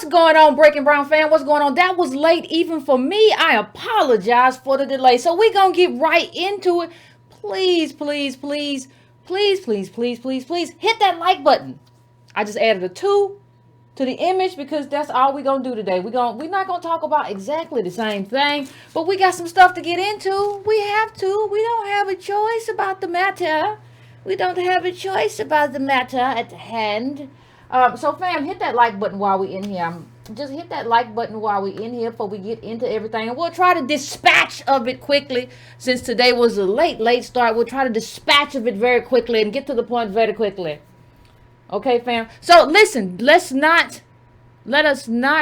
going on, Breaking Brown fan? What's going on? That was late even for me. I apologize for the delay. So we're going to get right into it. Please, please, please, please, please, please, please, please hit that like button. I just added a 2 to the image because that's all we're going to do today. We're not going to talk about exactly the same thing, but we got some stuff to get into. We have to. We don't have a choice about the matter. We don't have a choice about the matter at hand. So fam, hit that like button while we in here. Just hit that like button while we in here before we get into everything. And we'll try to dispatch of it quickly. Since today was a late start, we'll try to dispatch of it very quickly and get to the point very quickly. Okay, fam? So listen, let us not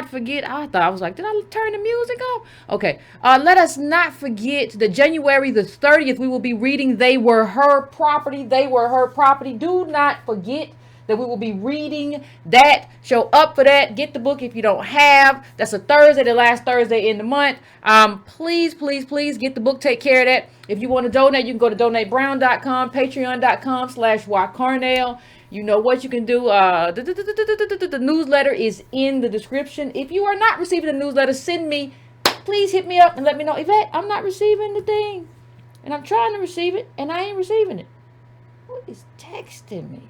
forget. I thought, I was like, did I turn the music off? Okay. Let us not forget that January the 30th, we will be reading They Were Her Property. They Were Her Property. Do not forget that we will be reading that. Show up for that. Get the book if you don't have. That's a Thursday, the last Thursday in the month. Please, please, please get the book. Take care of that. If you want to donate, you can go to donatebrown.com, patreon.com/Carnell. You know what you can do. The newsletter is in the description. If you are not receiving the newsletter, please hit me up and let me know, Yvette, I'm not receiving the thing. And I'm trying to receive it, and I ain't receiving it. Who is texting me?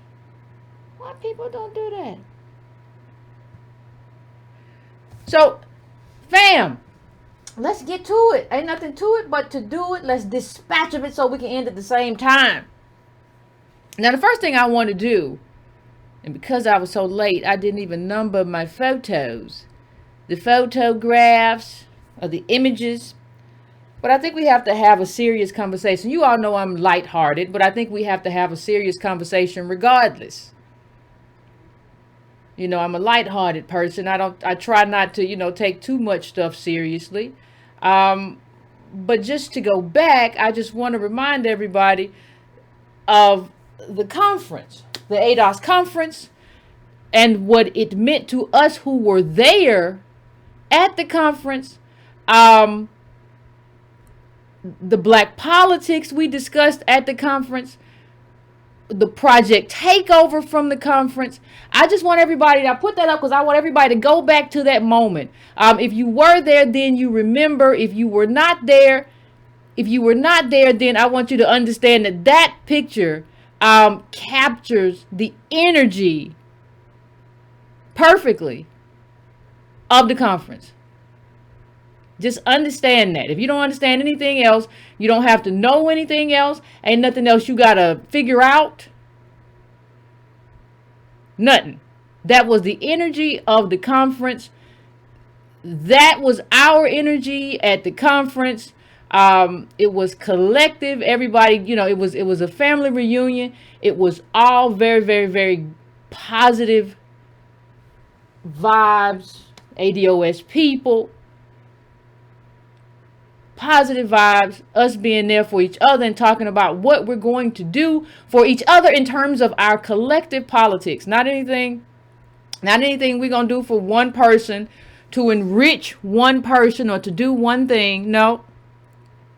Why people don't do that? So, fam, let's get to it. Ain't nothing to it but to do it. Let's dispatch of it so we can end at the same time. Now, the first thing I want to do, and because I was so late, I didn't even number my photos. The photographs or the images. But I think we have to have a serious conversation. You all know I'm lighthearted, but I think we have to have a serious conversation regardless. You know, I'm a lighthearted person. I try not to, take too much stuff seriously. But just to go back, I just want to remind everybody of the conference, the ADOS conference, and what it meant to us who were there at the conference. The black politics we discussed at the conference, the project takeover from the conference. I just want everybody to put that up because I want everybody to go back to that moment. If you were there, then you remember. If you were not there, then I want you to understand that picture captures the energy perfectly of the conference. Just understand that. If you don't understand anything else, you don't have to know anything else. Ain't nothing else you gotta figure out. Nothing. That was the energy of the conference. That was our energy at the conference. It was collective. Everybody, it was a family reunion. It was all very, very, very positive vibes. ADOS people. Positive vibes, us being there for each other and talking about what we're going to do for each other in terms of our collective politics. Not anything we're going to do for one person to enrich one person or to do one thing. No,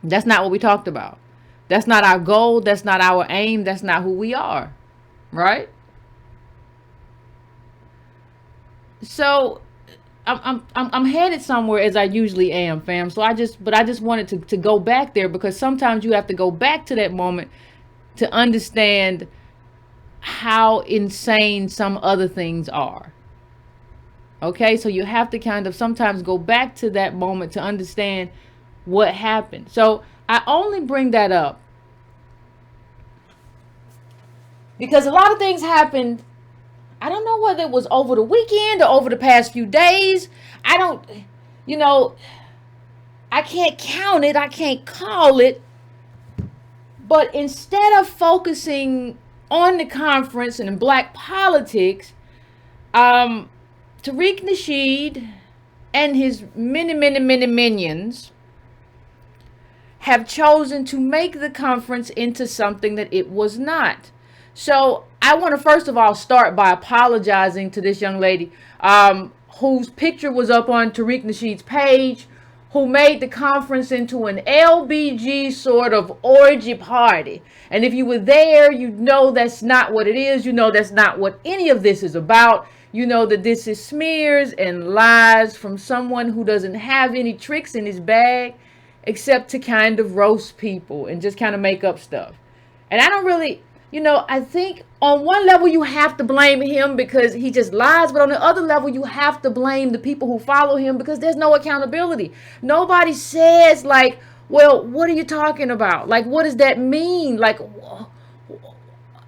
that's not what we talked about. That's not our goal. That's not our aim. That's not who we are. Right? So I'm headed somewhere as I usually am, fam. So I just wanted to go back there because sometimes you have to go back to that moment to understand how insane some other things are. Okay, so you have to kind of sometimes go back to that moment to understand what happened. So I only bring that up because a lot of things happened. I don't know whether it was over the weekend or over the past few days. I can't count it. I can't call it. But instead of focusing on the conference and in black politics, Tariq Nasheed and his many minions have chosen to make the conference into something that it was not. So I want to first of all start by apologizing to this young lady whose picture was up on Tariq Nasheed's page, who made the conference into an LBG sort of orgy party. And if you were there, you know that's not what it is. You know that's not what any of this is about. You know that this is smears and lies from someone who doesn't have any tricks in his bag except to kind of roast people and just kind of make up stuff. And I don't really, I think on one level you have to blame him because he just lies, but on the other level you have to blame the people who follow him because there's no accountability. Nobody says like, well, what are you talking about? Like, what does that mean? Like,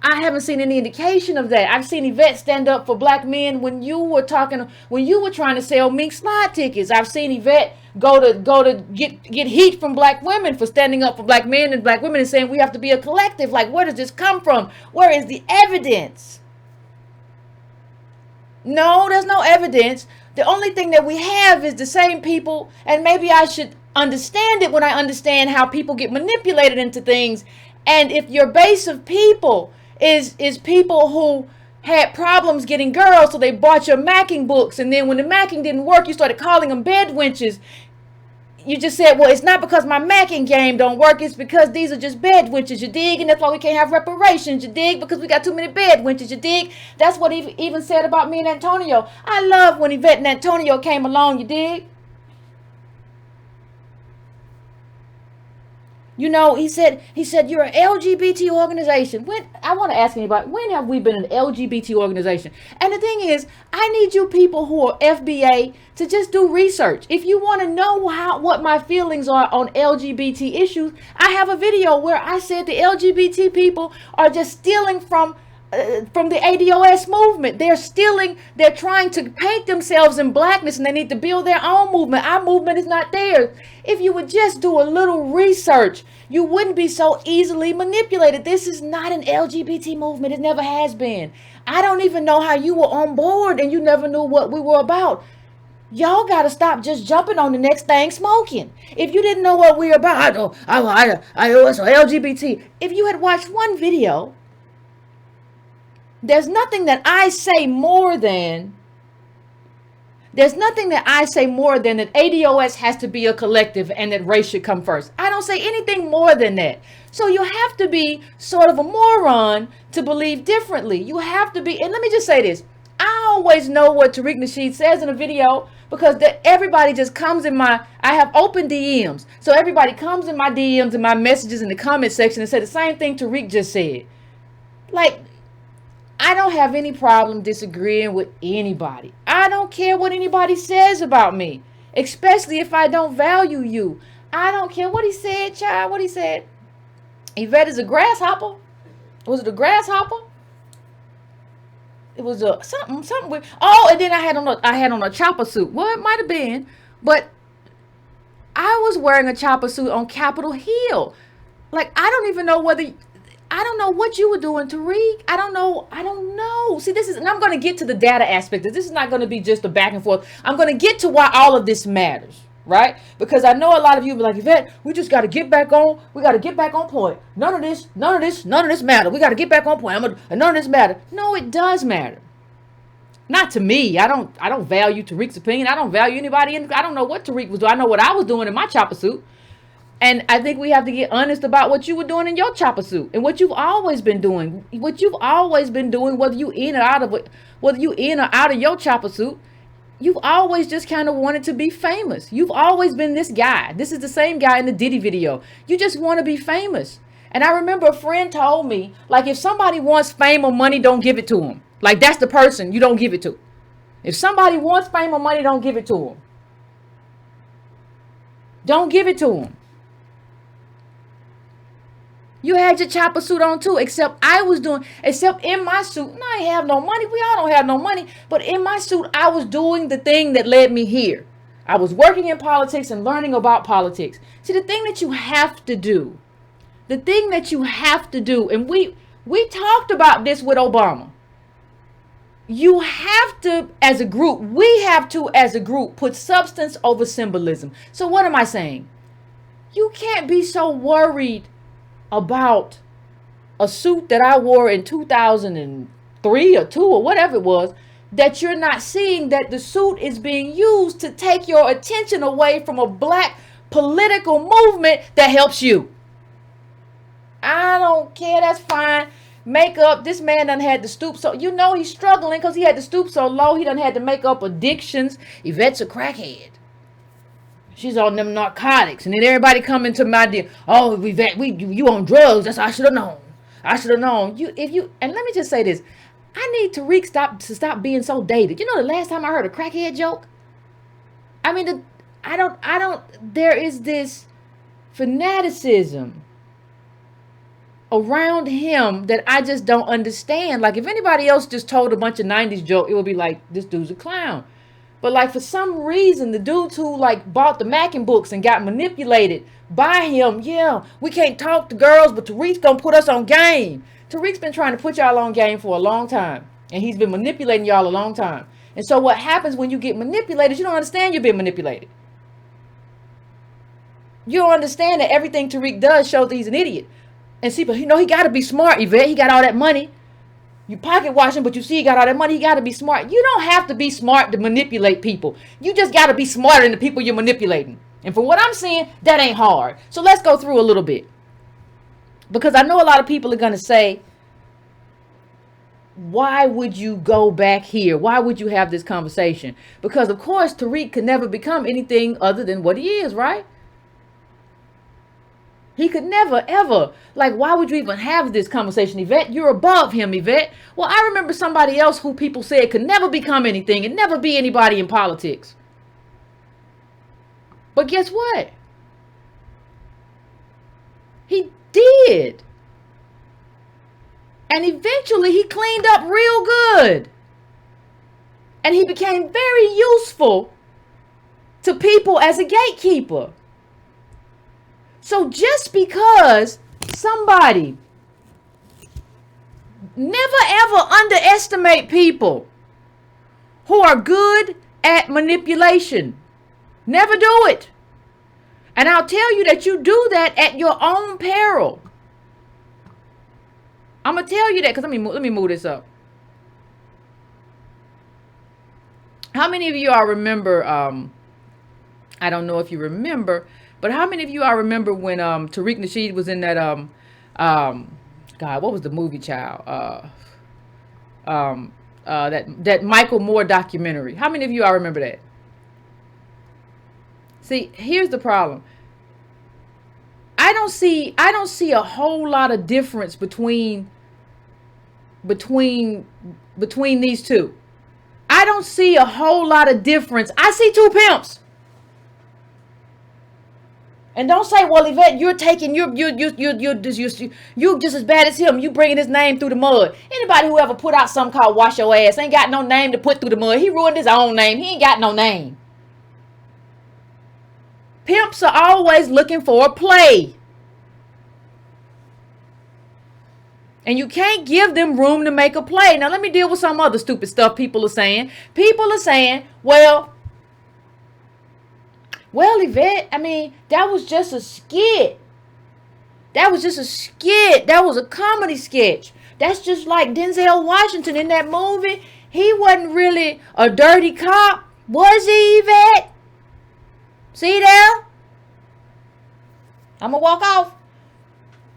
I haven't seen any indication of that. I've seen Yvette stand up for black men when you were trying to sell mink slide tickets. I've seen Yvette go to get heat from black women for standing up for black men and black women and saying we have to be a collective. Like, where does this come from? Where is the evidence? No, there's no evidence. The only thing that we have is the same people, and maybe I should understand it when I understand how people get manipulated into things. And if your base of people is people who had problems getting girls, so they bought your macking books, and then when the macking didn't work, you started calling them bed wenches. You just said, well, it's not because my macking game don't work, it's because these are just bed wenches, you dig? And that's why we can't have reparations, you dig? Because we got too many bed wenches, you dig? That's what he even said about me and Antonio. I love when Yvette and Antonio came along, you dig? He said you're an LGBT organization. I want to ask anybody, when have we been an LGBT organization? And the thing is, I need you people who are FBA to just do research. If you want to know what my feelings are on LGBT issues, I have a video where I said the LGBT people are just stealing from the ADOS movement. They're trying to paint themselves in blackness, and they need to build their own movement. Our movement is not theirs. If you would just do a little research, you wouldn't be so easily manipulated. This is not an LGBT movement. It never has been. I don't even know how you were on board and you never knew what we were about. Y'all got to stop just jumping on the next thing smoking. If you didn't know what we were about, I was LGBT. If you had watched one video, there's nothing that I say more than that ADOS has to be a collective and that race should come first. I don't say anything more than that. So you have to be sort of a moron to believe differently. You have to be, and let me just say this. I always know what Tariq Nasheed says in a video because everybody just comes I have open DMs. So everybody comes in my DMs and my messages in the comment section and say the same thing Tariq just said. Like, I don't have any problem disagreeing with anybody. I don't care what anybody says about me, especially if I don't value you. I don't care what he said, child. What he said. Yvette is a grasshopper. Was it a grasshopper? It was a something with. Oh, and then I had on a chopper suit. Well, it might have been, but I was wearing a chopper suit on Capitol Hill. Like, I don't even know whether. I don't know what you were doing, Tariq. I don't know. See, and I'm going to get to the data aspect. This is not going to be just a back and forth. I'm going to get to why all of this matters, right? Because I know a lot of you be like, Yvette, we just got to get back on. We got to get back on point. None of this matter. We got to get back on point. None of this matter. No, it does matter. Not to me. I don't value Tariq's opinion. I don't value anybody. I don't know what Tariq was doing. I know what I was doing in my chopper suit. And I think we have to get honest about what you were doing in your chopper suit and what you've always been doing. Whether you in or out of your chopper suit, you've always just kind of wanted to be famous. You've always been this guy. This is the same guy in the Diddy video. You just want to be famous. And I remember a friend told me, like, if somebody wants fame or money, don't give it to them. Like, that's the person you don't give it to. If somebody wants fame or money, don't give it to them. Don't give it to them. You had your chopper suit on too, except in my suit, and I ain't have no money. We all don't have no money. But in my suit, I was doing the thing that led me here. I was working in politics and learning about politics. See, the thing that you have to do, and we talked about this with Obama. You have to, as a group, put substance over symbolism. So what am I saying? You can't be so worried about a suit that I wore in 2003 or 2 or whatever it was, that you're not seeing that the suit is being used to take your attention away from a black political movement that helps you. I don't care. That's fine. makeup. This man done had to stoop. So, you know, he's struggling because he had to stoop so low. He done had to make up addictions. Yvette's a crackhead. She's on them narcotics. And then everybody come into my deal. Oh, Yvette, you on drugs. That's how I should have known. I should have known. And let me just say this. I need Tariq to stop being so dated. You know, the last time I heard a crackhead joke? I mean, there is this fanaticism around him that I just don't understand. Like, if anybody else just told a bunch of 90s joke, it would be like, this dude's a clown. But like, for some reason, the dudes who like bought the Mackin books and got manipulated by him, yeah, we can't talk to girls, but Tariq's gonna put us on game. Tariq's been trying to put y'all on game for a long time, and he's been manipulating y'all a long time. And so what happens when you get manipulated, you don't understand you're being manipulated. You don't understand that everything Tariq does shows that he's an idiot. And see, but you know, he got to be smart, Yvette. He got all that money. You pocket watching, but you see he got all that money. He got to be smart. You don't have to be smart to manipulate people. You just got to be smarter than the people you're manipulating. And from what I'm seeing, that ain't hard. So let's go through a little bit. Because I know a lot of people are going to say, why would you go back here? Why would you have this conversation? Because, of course, Tariq could never become anything other than what he is, right? He could never, ever. Like, why would you even have this conversation, Yvette? You're above him, Yvette. Well, I remember somebody else who people said could never become anything and never be anybody in politics. But guess what? He did. And eventually he cleaned up real good. And he became very useful to people as a gatekeeper. So just because somebody, never ever underestimate people who are good at manipulation. Never do it. And I'll tell you that you do that at your own peril. I'm going to tell you that because let me move this up. How many of you all remember, I don't know if you remember, but how many of you all remember when Tariq Nasheed was in that, God, what was the movie, child? That Michael Moore documentary. How many of you all remember that? See, here's the problem. I don't see a whole lot of difference between these two. I don't see a whole lot of difference. I see two pimps. And don't say, well, Yvette, you're just as bad as him. You bringing his name through the mud. Anybody who ever put out something called Wash Your Ass ain't got no name to put through the mud. He ruined his own name. He ain't got no name. Pimps are always looking for a play. And you can't give them room to make a play. Now, let me deal with some other stupid stuff people are saying. People are saying, well, Yvette, I mean, that was just a skit. That was just a skit. That was a comedy sketch. That's just like Denzel Washington in that movie. He wasn't really a dirty cop. Was he, Yvette? See there? I'm going to walk off.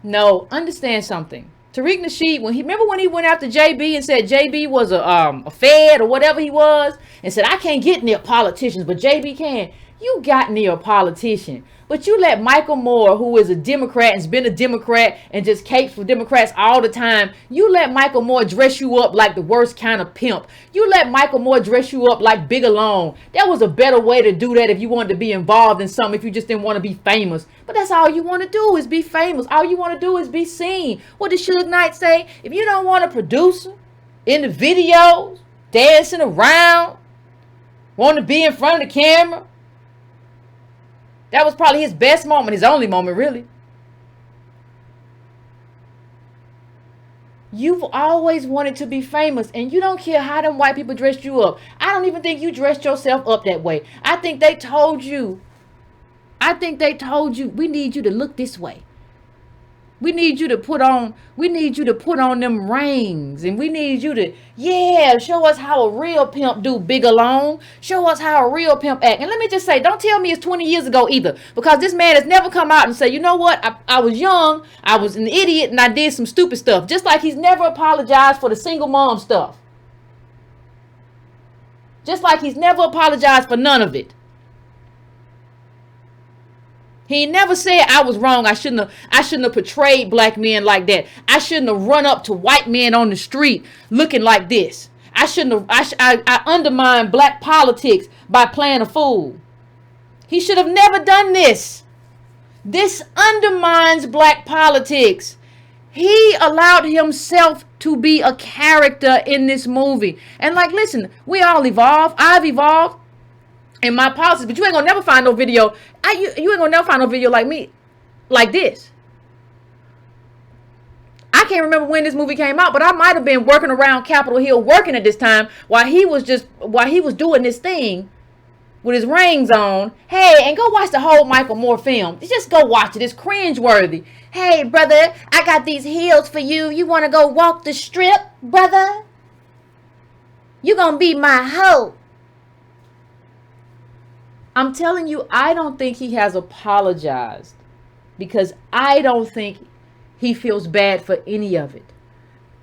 No, understand something. Tariq Nasheed, when he went after JB and said JB was a fed or whatever he was, and said, I can't get near politicians, but JB can. You got near a politician, but you let Michael Moore, who is a Democrat and's been a Democrat and just capes for Democrats all the time, you let Michael Moore dress you up like the worst kind of pimp. You let Michael Moore dress you up like Big Alone. There was a better way to do that if you wanted to be involved in something, if you just didn't want to be famous. But that's all you want to do is be famous. All you want to do is be seen. What did Suge Knight say? If you don't want a producer in the videos, dancing around, want to be in front of the camera, that was probably his best moment, his only moment, really. You've always wanted to be famous, and you don't care how them white people dressed you up. I don't even think you dressed yourself up that way. I think they told you, we need you to look this way. We need you to put on, them rings, and we need you to, yeah, show us how a real pimp do, big alone. Show us how a real pimp act. And let me just say, don't tell me it's 20 years ago either, because this man has never come out and say, you know what, I was young, I was an idiot, and I did some stupid stuff. Just like he's never apologized for the single mom stuff. Just like he's never apologized for none of it. He never said I was wrong. I shouldn't have portrayed black men like that. I shouldn't have run up to white men on the street looking like this. I undermined black politics by playing a fool. He should have never done this. This undermines black politics. He allowed himself to be a character in this movie. And like, listen, we all evolve. I've evolved in my policies, but you ain't gonna never find no video. You ain't gonna never find no video like me, like this. I can't remember when this movie came out, but I might have been working around Capitol Hill working at this time while he was doing this thing with his rings on. Hey, and go watch the whole Michael Moore film. Just go watch it. It's cringeworthy. Hey, brother, I got these heels for you. You want to go walk the strip, brother? You gonna be my hoe. I'm telling you, I don't think he has apologized, because I don't think he feels bad for any of it.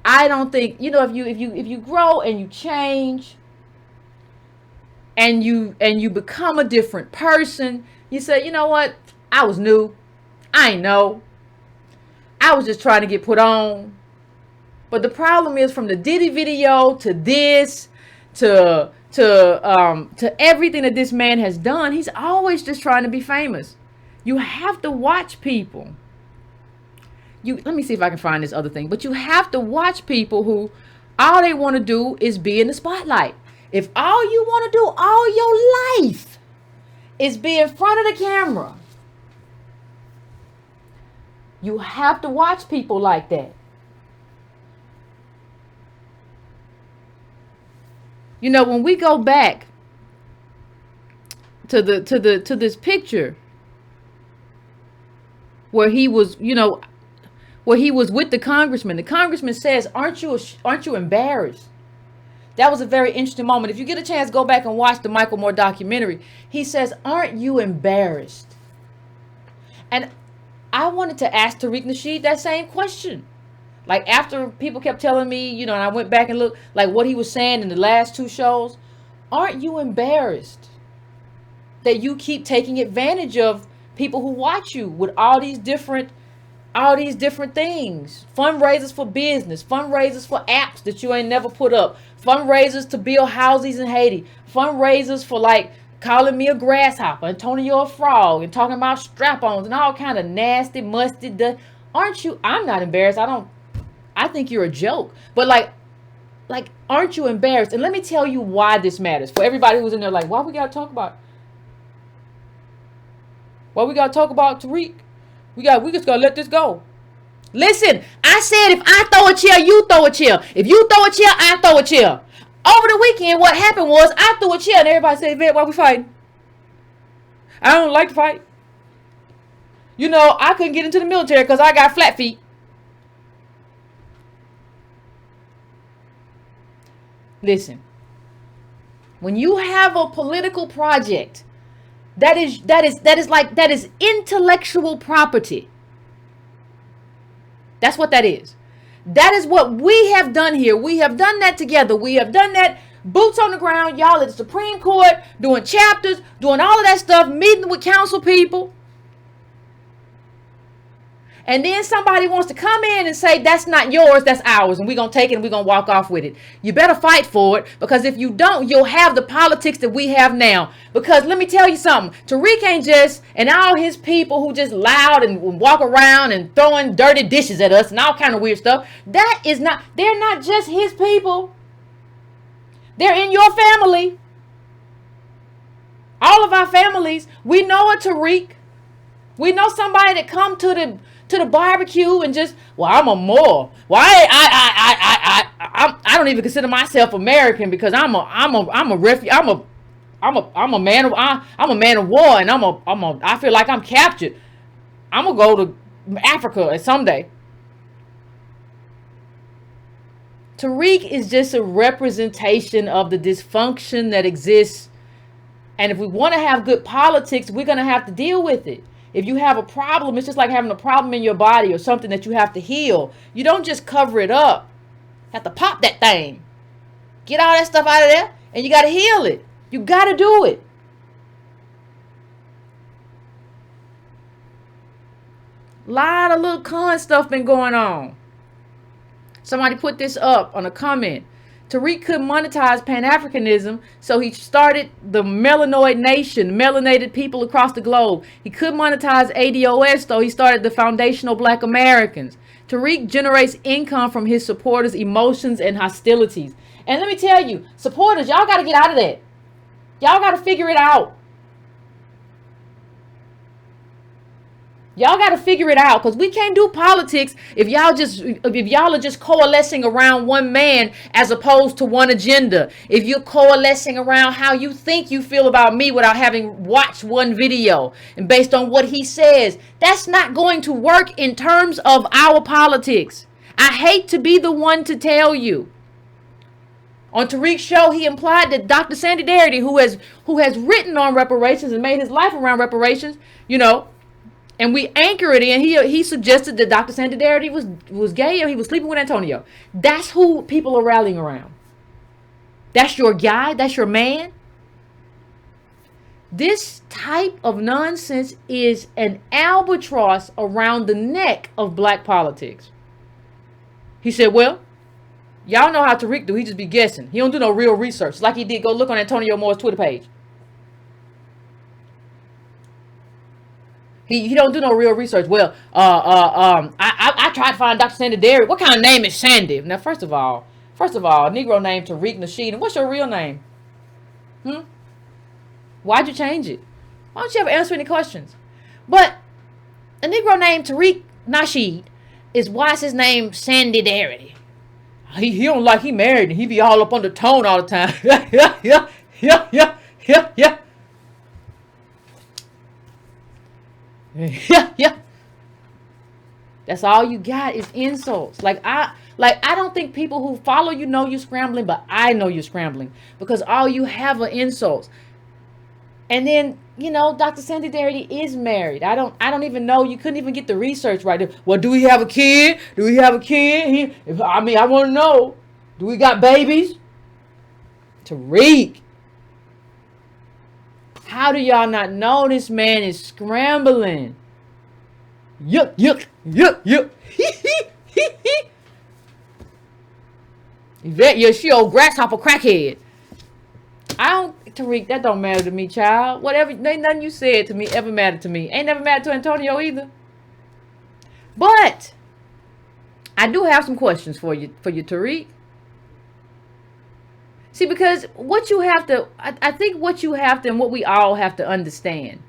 I don't think, if you grow and you change and you become a different person, you say, you know what? I was new. I ain't know. I was just trying to get put on. But the problem is, from the Diddy video to this, to everything that this man has done, he's always just trying to be famous. You have to watch people. Let me see if I can find this other thing. But you have to watch people who all they want to do is be in the spotlight. If all you want to do all your life is be in front of the camera, you have to watch people like that. When we go back to this picture where he was, where he was with the congressman says, aren't you embarrassed? That was a very interesting moment. If you get a chance, go back and watch the Michael Moore documentary. He says, aren't you embarrassed? And I wanted to ask Tariq Nasheed that same question. Like, after people kept telling me, and I went back and looked, like, what he was saying in the last two shows. Aren't you embarrassed that you keep taking advantage of people who watch you with all these different things? Fundraisers for business, fundraisers for apps that you ain't never put up, fundraisers to build houses in Haiti, fundraisers for, like, calling me a grasshopper and Antonio a frog and talking about strap-ons and all kind of nasty, musty. Aren't you? I'm not embarrassed. I think you're a joke. But like, aren't you embarrassed? And let me tell you why this matters. For everybody who's in there like, why we got to talk about Tariq? We just got to let this go. Listen, I said if I throw a chair, you throw a chair. If you throw a chair, I throw a chair. Over the weekend, what happened was I threw a chair and everybody said, Yvette, why we fighting? I don't like to fight. I couldn't get into the military because I got flat feet. Listen, when you have a political project that is intellectual property. That's what that is. That is what we have done here. We have done that together. We have done that boots on the ground, y'all, at the Supreme Court, doing chapters, doing all of that stuff, meeting with council people. And then somebody wants to come in and say, that's not yours, that's ours, and we're going to take it and we're going to walk off with it. You better fight for it, because if you don't, you'll have the politics that we have now. Because let me tell you something, Tariq ain't just, and all his people who just loud and walk around and throwing dirty dishes at us and all kind of weird stuff, they're not just his people. They're in your family. All of our families. We know a Tariq. We know somebody that come to the barbecue and just, well, I'm a Moor. Well, I don't even consider myself American because I'm a refugee. I'm a man of war, and I feel like I'm captured. I'm gonna go to Africa someday. Tariq is just a representation of the dysfunction that exists. And if we want to have good politics, we're going to have to deal with it. If you have a problem, it's just like having a problem in your body or something that you have to heal. You don't just cover it up. You have to pop that thing. Get all that stuff out of there, and you got to heal it. You got to do it. A lot of little con stuff been going on. Somebody put this up on a comment. Tariq couldn't monetize Pan-Africanism, so he started the Melanoid Nation, melanated people across the globe. He could monetize ADOS, though he started the Foundational Black Americans. Tariq generates income from his supporters' emotions and hostilities. And let me tell you, supporters, y'all got to get out of that. Y'all got to figure it out. Y'all got to figure it out, because we can't do politics if y'all are just coalescing around one man as opposed to one agenda. If you're coalescing around how you think you feel about me without having watched one video and based on what he says, that's not going to work in terms of our politics. I hate to be the one to tell you. On Tariq's show, he implied that Dr. Sandy Darity, who has written on reparations and made his life around reparations, and we anchor it in. He suggested that Dr. Sandy Darity was gay or he was sleeping with Antonio. That's who people are rallying around. That's your guy. That's your man. This type of nonsense is an albatross around the neck of black politics. He said, well, y'all know how Tariq do. He just be guessing. He don't do no real research. Like he did. Go look on Antonio Moore's Twitter page. He don't do no real research. Well, I tried to find Dr. Sandy Darity. What kind of name is Sandy? Now, first of all, a Negro named Tariq Nasheed. And what's your real name? Why'd you change it? Why don't you ever answer any questions? But a Negro named Tariq Nasheed why's his name Sandy Darity? He don't like he married and he be all up on the tone all the time. Yeah. Yeah. That's all you got is insults. Like I don't think people who follow you know you're scrambling, but I know you're scrambling because all you have are insults. And then, Dr. Sandy Darity is married. I don't even know. You couldn't even get the research right. Well, do we have a kid? I want to know. Do we got babies? Tariq. How do y'all not know this man is scrambling? Yuck. Yvette, she old grasshopper crackhead. Tariq, that don't matter to me, child. Whatever, ain't nothing you said to me ever mattered to me. Ain't never mattered to Antonio either. But I do have some questions for you, Tariq. See, because I think what you have to, and what we all have to understand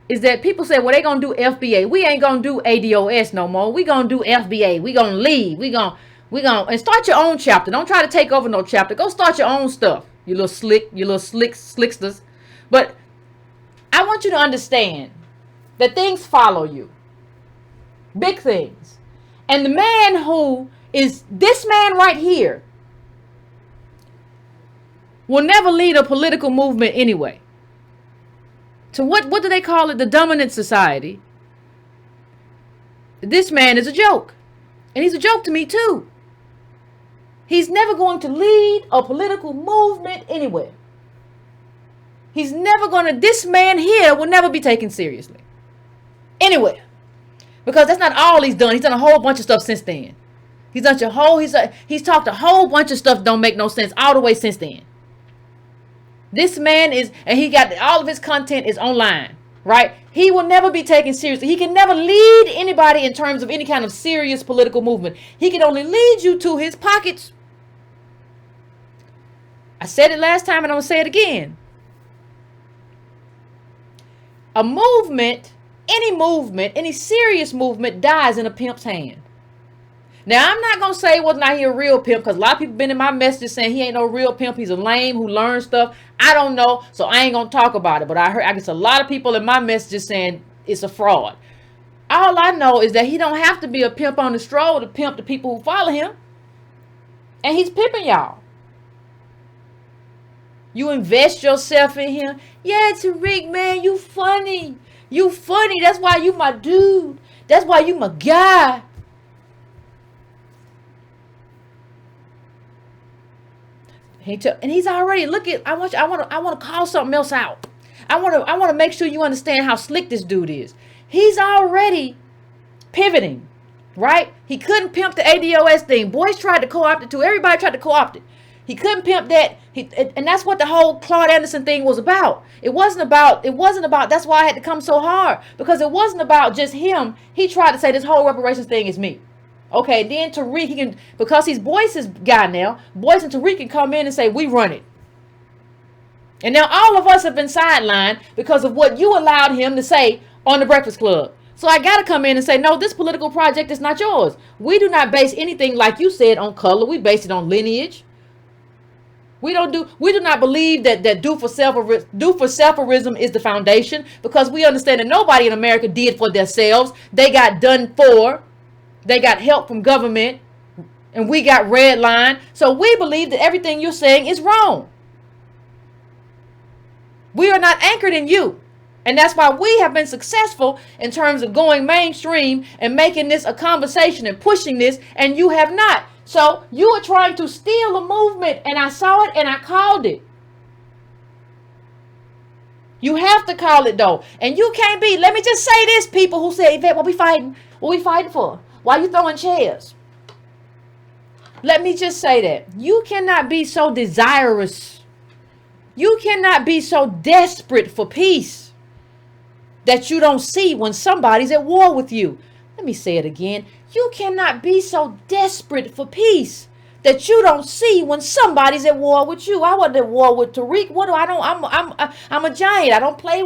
is that people say, well, they going to do FBA. We ain't going to do ADOS no more. We going to do FBA. We going to leave. We going and start your own chapter. Don't try to take over no chapter. Go start your own stuff. You little slicksters. But I want you to understand that things follow you. Big things. And the man who is this man right here will never lead a political movement anyway. So what do they call it? The dominant society. This man is a joke. And he's a joke to me too. He's never going to lead a political movement anywhere. He's never going to, this man here will never be taken seriously. Anywhere. Because that's not all he's done. He's done a whole bunch of stuff since then. He's talked a whole bunch of stuff don't make no sense all the way since then. This man he got all of his content is online, right? He will never be taken seriously. He can never lead anybody in terms of any kind of serious political movement. He can only lead you to his pockets. I said it last time and I'm going to say it again. A movement, any serious movement dies in a pimp's hand. Now, I'm not going to say wasn't he a real pimp, because a lot of people been in my messages saying he ain't no real pimp. He's a lame who learns stuff. I don't know, so I ain't going to talk about it. But I get a lot of people in my messages saying it's a fraud. All I know is that he don't have to be a pimp on the stroll to pimp the people who follow him. And he's pimping y'all. You invest yourself in him. Yeah, Tariq, man, you funny. You funny. That's why you my dude. That's why you my guy. And he's already, look at, I want to call something else out. I want to make sure you understand how slick this dude is. He's already pivoting, right? He couldn't pimp the ADOS thing. Boys tried to co-opt it too. Everybody tried to co-opt it. He couldn't pimp that. And that's what the whole Claude Anderson thing was about. It wasn't about, that's why I had to come so hard. Because it wasn't about just him. He tried to say this whole reparations thing is me. Okay, then Tariq, he can, because he's Boyce's guy now, Boyce and Tariq can come in and say, we run it. And now all of us have been sidelined because of what you allowed him to say on the Breakfast Club. So I got to come in and say, no, this political project is not yours. We do not base anything, like you said, on color. We base it on lineage. We do not believe that do for selferism is the foundation, because we understand that nobody in America did for themselves. They got done for. They got help from government, and we got red line. So we believe that everything you're saying is wrong. We are not anchored in you. And that's why we have been successful in terms of going mainstream and making this a conversation and pushing this, and you have not. So you are trying to steal a movement, and I saw it and I called it. You have to call it though. And you can't be, let me just say this, people who say, Yvette, what we fighting? What we fighting for? Why are you throwing chairs? Let me just say that. You cannot be so desirous. You cannot be so desperate for peace that you don't see when somebody's at war with you. Let me say it again. You cannot be so desperate for peace that you don't see when somebody's at war with you. I wasn't at war with Tariq. What do I don't? I'm a giant. I don't play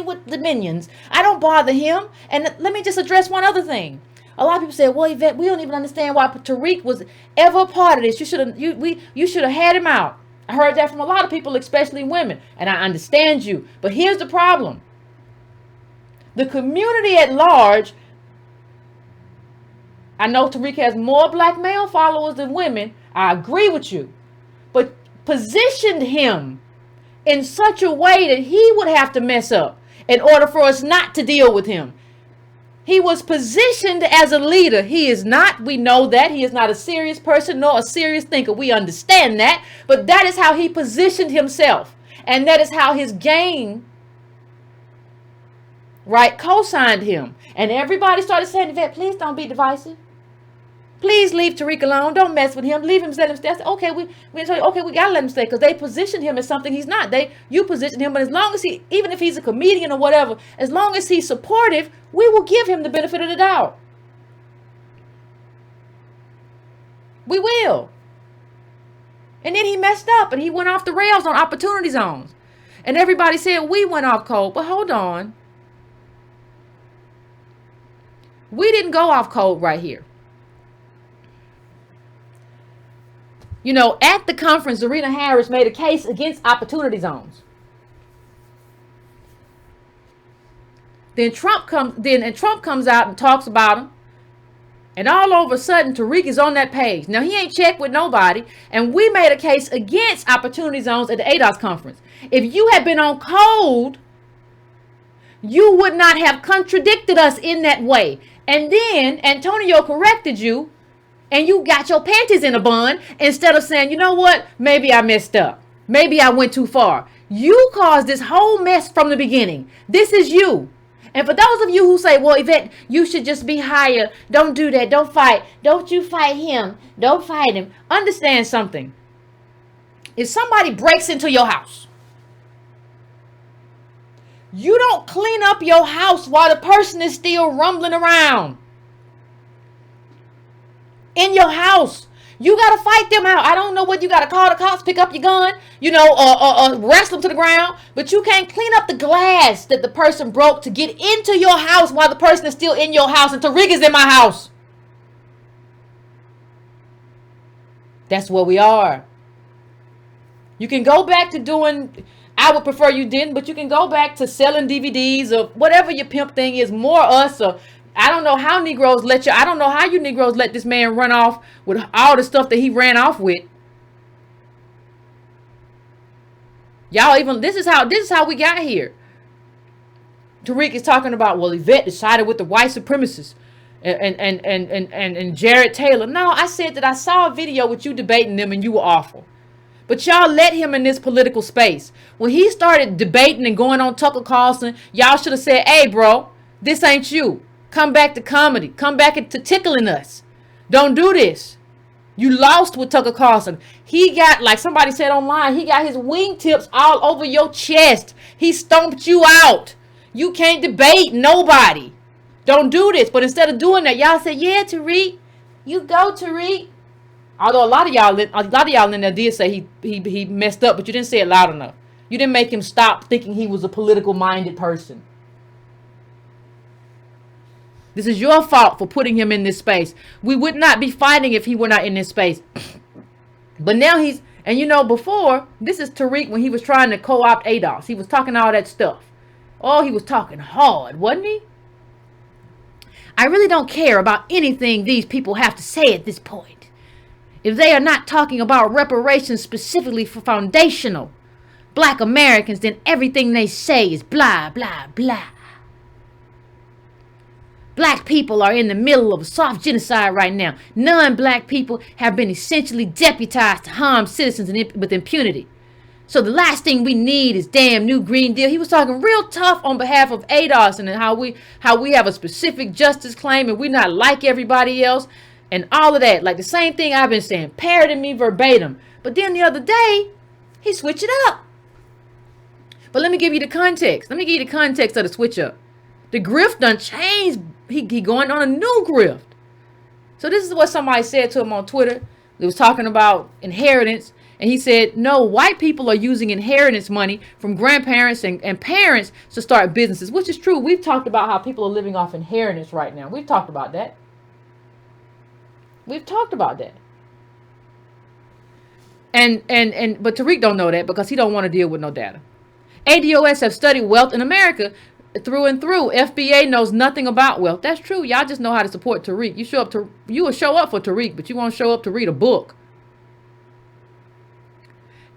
with the minions. I don't bother him. And let me just address one other thing. A lot of people say, well, Yvette, we don't even understand why Tariq was ever a part of this. You should have had him out. I heard that from a lot of people, especially women. And I understand you. But here's the problem. The community at large, I know Tariq has more black male followers than women. I agree with you. But positioned him in such a way that he would have to mess up in order for us not to deal with him. He was positioned as a leader. He is not. We know that. He is not a serious person nor a serious thinker. We understand that. But that is how he positioned himself. And that is how his gang, right, co-signed him. And everybody started saying, Yvette, please don't be divisive. Please leave Tariq alone. Don't mess with him. Leave him, let him stay. Okay, we gotta let him stay, because they positioned him as something he's not. You positioned him, but as long as even if he's a comedian or whatever, as long as he's supportive, we will give him the benefit of the doubt. We will. And then he messed up and he went off the rails on opportunity zones. And everybody said we went off code. But hold on. We didn't go off code right here. You know, at the conference, Zarina Harris made a case against opportunity zones. Then Trump comes out and talks about them. And all over a sudden, Tariq is on that page. Now, he ain't checked with nobody. And we made a case against opportunity zones at the ADOS conference. If you had been on code, you would not have contradicted us in that way. And then Antonio corrected you. And you got your panties in a bun instead of saying, you know what? Maybe I messed up. Maybe I went too far. You caused this whole mess from the beginning. This is you. And for those of you who say, well, Yvette, you should just be higher. Don't do that. Don't fight. Don't you fight him. Don't fight him. Understand something. If somebody breaks into your house, you don't clean up your house while the person is still rumbling around. In your house, you got to fight them out. I don't know what you got to call the cops, pick up your gun, wrestle them to the ground. But you can't clean up the glass that the person broke to get into your house while the person is still in your house. And Tariq is in my house. That's where we are. You can go back to doing, I would prefer you didn't, but you can go back to selling DVDs or whatever your pimp thing is, more us, or I don't know how Negroes let you, I don't know how you Negroes let this man run off with all the stuff that he ran off with. Y'all even, this is how we got here. Tariq is talking about, well, Yvette decided with the white supremacists and Jared Taylor. No, I said that I saw a video with you debating them and you were awful. But y'all let him in this political space. When he started debating and going on Tucker Carlson, y'all should have said, hey, bro, this ain't you. Come back to comedy. Come back to tickling us. Don't do this. You lost with Tucker Carlson. He got, like somebody said online, he got his wingtips all over your chest. He stomped you out. You can't debate nobody. Don't do this. But instead of doing that, y'all said, yeah, Tariq, you go, Tariq. Although a lot of y'all in there did say he messed up, but you didn't say it loud enough. You didn't make him stop thinking he was a political minded person. This is your fault for putting him in this space. We would not be fighting if he were not in this space. But now he's, and you know, before, this is Tariq when he was trying to co-opt ADOS. He was talking all that stuff. Oh, he was talking hard, wasn't he? I really don't care about anything these people have to say at this point. If they are not talking about reparations specifically for foundational Black Americans, then everything they say is blah, blah, blah. Black people are in the middle of a soft genocide right now. Non-black people have been essentially deputized to harm citizens with impunity. So the last thing we need is damn new Green Deal. He was talking real tough on behalf of ADOS and how we have a specific justice claim and we're not like everybody else. And all of that, like the same thing I've been saying, parroting me verbatim. But then the other day, he switched it up. But let me give you the context. Let me give you the context of the switch up. The grift done changed. He going on a new grift. So this is what somebody said to him on Twitter. They was talking about inheritance. And he said, no, white people are using inheritance money from grandparents and parents to start businesses, which is true. We've talked about how people are living off inheritance right now. We've talked about that. We've talked about that. But Tariq don't know that because he don't want to deal with no data. ADOS have studied wealth in America through and through. FBA knows nothing about wealth. That's true. Y'all just know how to support Tariq. You will show up for Tariq, but you won't show up to read a book.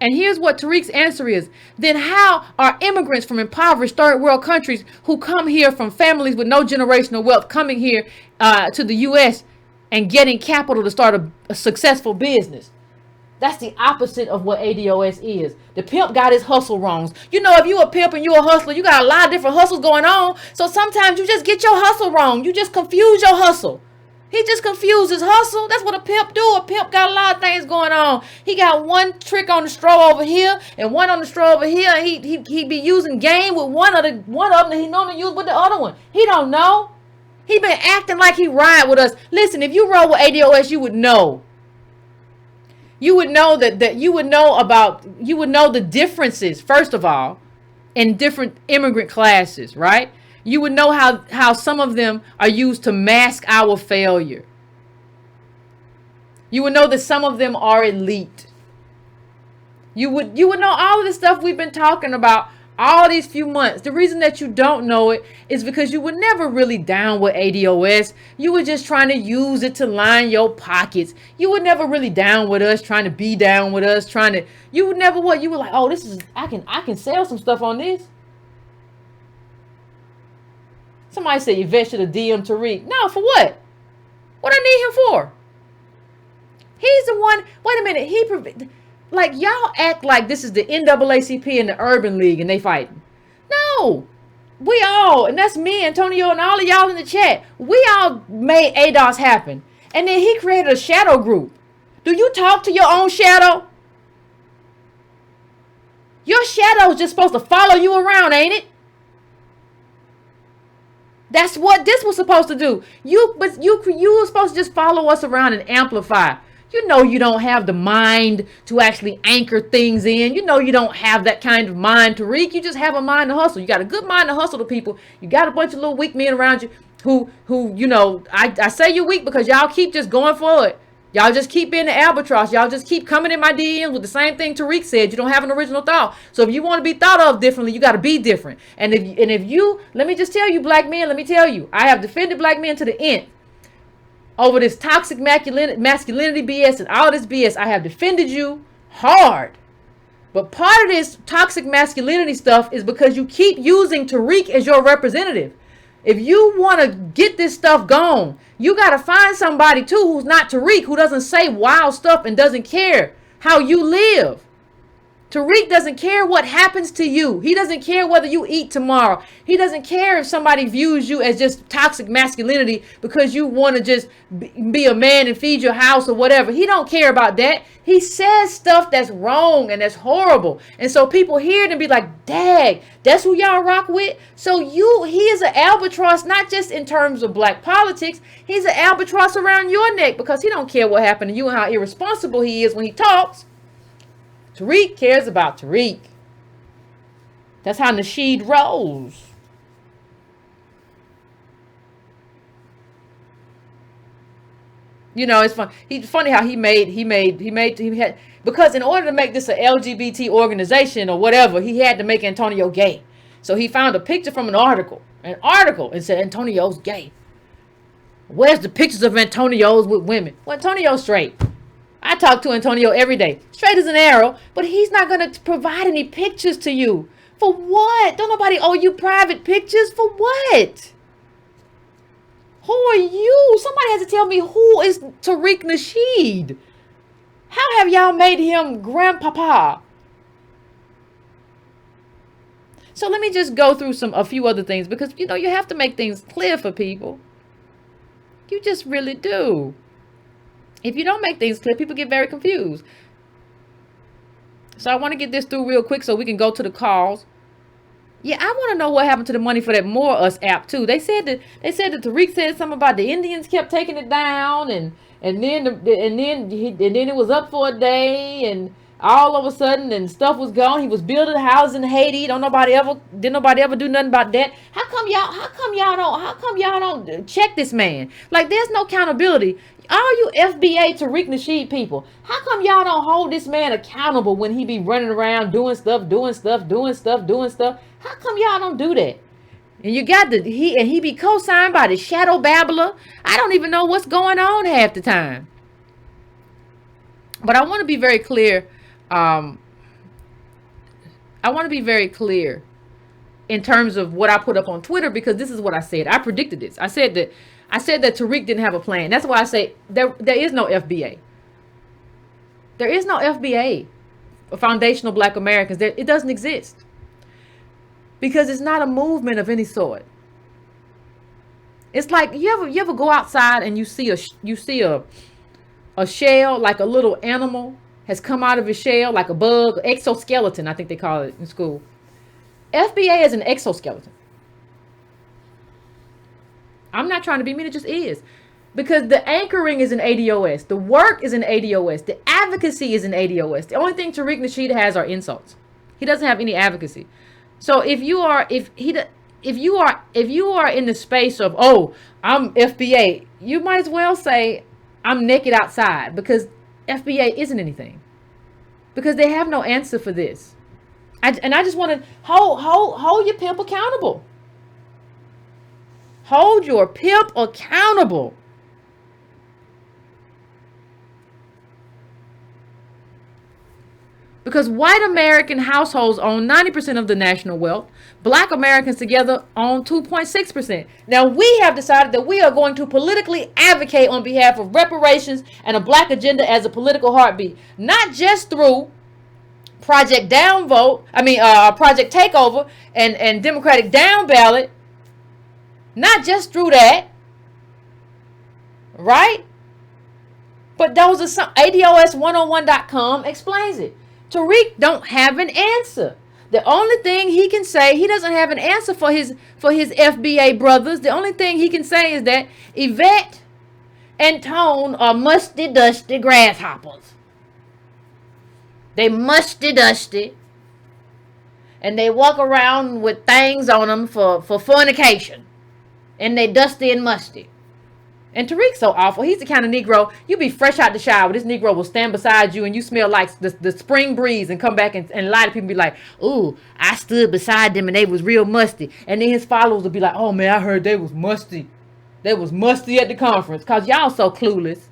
And here's what Tariq's answer is. Then how are immigrants from impoverished third world countries who come here from families with no generational wealth coming here to the U.S. and getting capital to start a successful business? That's the opposite of what ADOS is. The pimp got his hustle wrongs. You know, if you a pimp and you a hustler, you got a lot of different hustles going on. So sometimes you just get your hustle wrong. You just confuse your hustle. He just confused his hustle. That's what a pimp do. A pimp got a lot of things going on. He got one trick on the straw over here and one on the straw over here. He be using game with one of them that he normally use with the other one. He don't know. He been acting like he ride with us. Listen, if you roll with ADOS, you would know. You would know that you would know the differences, first of all, in different immigrant classes, right? You would know how some of them are used to mask our failure. You would know that some of them are elite. You would know all of the stuff we've been talking about all these few months. The reason that you don't know it is because you were never really down with ADOS. You were just trying to use it to line your pockets. You were never really down with us, trying to be down with us, you would never what? You were like, oh, I can sell some stuff on this. Somebody said Yvette should have DM'd Tariq. No, for what? What I need him for? He's the one. Wait a minute. Like y'all act like this is the NAACP and the Urban League and they fighting. No, we all, and that's me, Antonio, and all of y'all in the chat. We all made ADOS happen, and then he created a shadow group. Do you talk to your own shadow? Your shadow is just supposed to follow you around, ain't it? That's what this was supposed to do. You were supposed to just follow us around and amplify. You know you don't have the mind to actually anchor things in. You know you don't have that kind of mind, Tariq. You just have a mind to hustle. You got a good mind to hustle to people. You got a bunch of little weak men around you who you know, I say you're weak because y'all keep just going for it. Y'all just keep being the albatross. Y'all just keep coming in my DMs with the same thing Tariq said. You don't have an original thought. So if you want to be thought of differently, you got to be different. And if you, let me just tell you, black men, let me tell you, I have defended black men to the end over this toxic masculinity BS and all this BS. I have defended you hard. But part of this toxic masculinity stuff is because you keep using Tariq as your representative. If you want to get this stuff gone, you got to find somebody too who's not Tariq, who doesn't say wild stuff and doesn't care how you live. Tariq doesn't care what happens to you. He doesn't care whether you eat tomorrow. He doesn't care if somebody views you as just toxic masculinity because you want to just be a man and feed your house or whatever. He don't care about that. He says stuff that's wrong and that's horrible. And so people hear it and be like, dang, that's who y'all rock with? So he is an albatross, not just in terms of black politics. He's an albatross around your neck because he don't care what happened to you and how irresponsible he is when he talks. Tariq cares about Tariq. That's how Nasheed rolls. You know, it's fun. He's funny how he had, because in order to make this an LGBT organization or whatever, he had to make Antonio gay. So he found a picture from an article, and said Antonio's gay. Where's the pictures of Antonio's with women? Well, Antonio's straight. I talk to Antonio every day. Straight as an arrow, but he's not going to provide any pictures to you. For what? Don't nobody owe you private pictures? For what? Who are you? Somebody has to tell me, who is Tariq Nasheed? How have y'all made him grandpapa? So let me just go through a few other things, because, you know, you have to make things clear for people. You just really do. If you don't make things clear, people get very confused. So I want to get this through real quick so we can go to the calls. Yeah, I want to know what happened to the money for that More Us app too. They said that Tariq said something about the Indians kept taking it down, and then it was up for a day, and all of a sudden and stuff was gone. He was building houses in Haiti. Didn't nobody ever do nothing about that. How come y'all don't check this man? Like, there's no accountability. All you FBA Tariq Nasheed people, how come y'all don't hold this man accountable when he be running around doing stuff? How come y'all don't do that? And you got he be co-signed by the shadow babbler. I don't even know what's going on half the time. But I want to be very clear. I want to be very clear in terms of what I put up on Twitter, because this is what I said. I predicted this. I said that Tariq didn't have a plan. That's why I say there is no FBA. There is no FBA, Foundational Black Americans. It doesn't exist, because it's not a movement of any sort. It's like, you ever go outside and you see a shell, like a little animal has come out of his shell, like a bug, exoskeleton, I think they call it in school. FBA is an exoskeleton. I'm not trying to be mean, it just is. Because the anchoring is an ADOS. The work is an ADOS. The advocacy is an ADOS. The only thing Tariq Nasheed has are insults. He doesn't have any advocacy. So if you are in the space of, oh, I'm FBA, you might as well say I'm naked outside, because FBA isn't anything. Because they have no answer for this. I just want to hold your pimp accountable. Hold your pimp accountable. Because white American households own 90% of the national wealth. Black Americans together own 2.6%. Now, we have decided that we are going to politically advocate on behalf of reparations and a black agenda as a political heartbeat. Not just through Project Project Takeover and Democratic Down Ballot. Not just through that. Right? But those are some, ADOS101.com explains it. Tariq don't have an answer. The only thing he can say, he doesn't have an answer for his FBA brothers. The only thing he can say is that Yvette and Tone are musty, dusty grasshoppers. They musty, dusty. And they walk around with things on them for fornication. And they dusty and musty. And Tariq's so awful. He's the kind of Negro, you be fresh out the shower. This Negro will stand beside you and you smell like the spring breeze and come back and lie to people and be like, ooh, I stood beside them and they was real musty. And then his followers will be like, oh man, I heard they was musty. They was musty at the conference because y'all so clueless.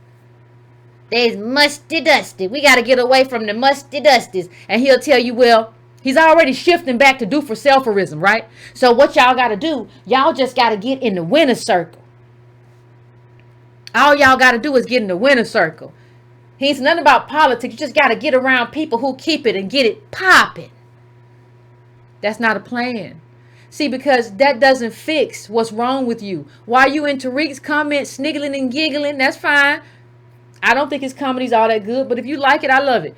There's musty dusty. We got to get away from the musty dusties. And he'll tell you, well, he's already shifting back to do for selferism, right? So what y'all got to do, y'all just got to get in the winner's circle. All y'all got to do is get in the winner's circle. He ain't nothing about politics. You just got to get around people who keep it and get it popping. That's not a plan. See, because that doesn't fix what's wrong with you. Why you in Tariq's comments sniggling and giggling, that's fine. I don't think his comedy's all that good, but if you like it, I love it.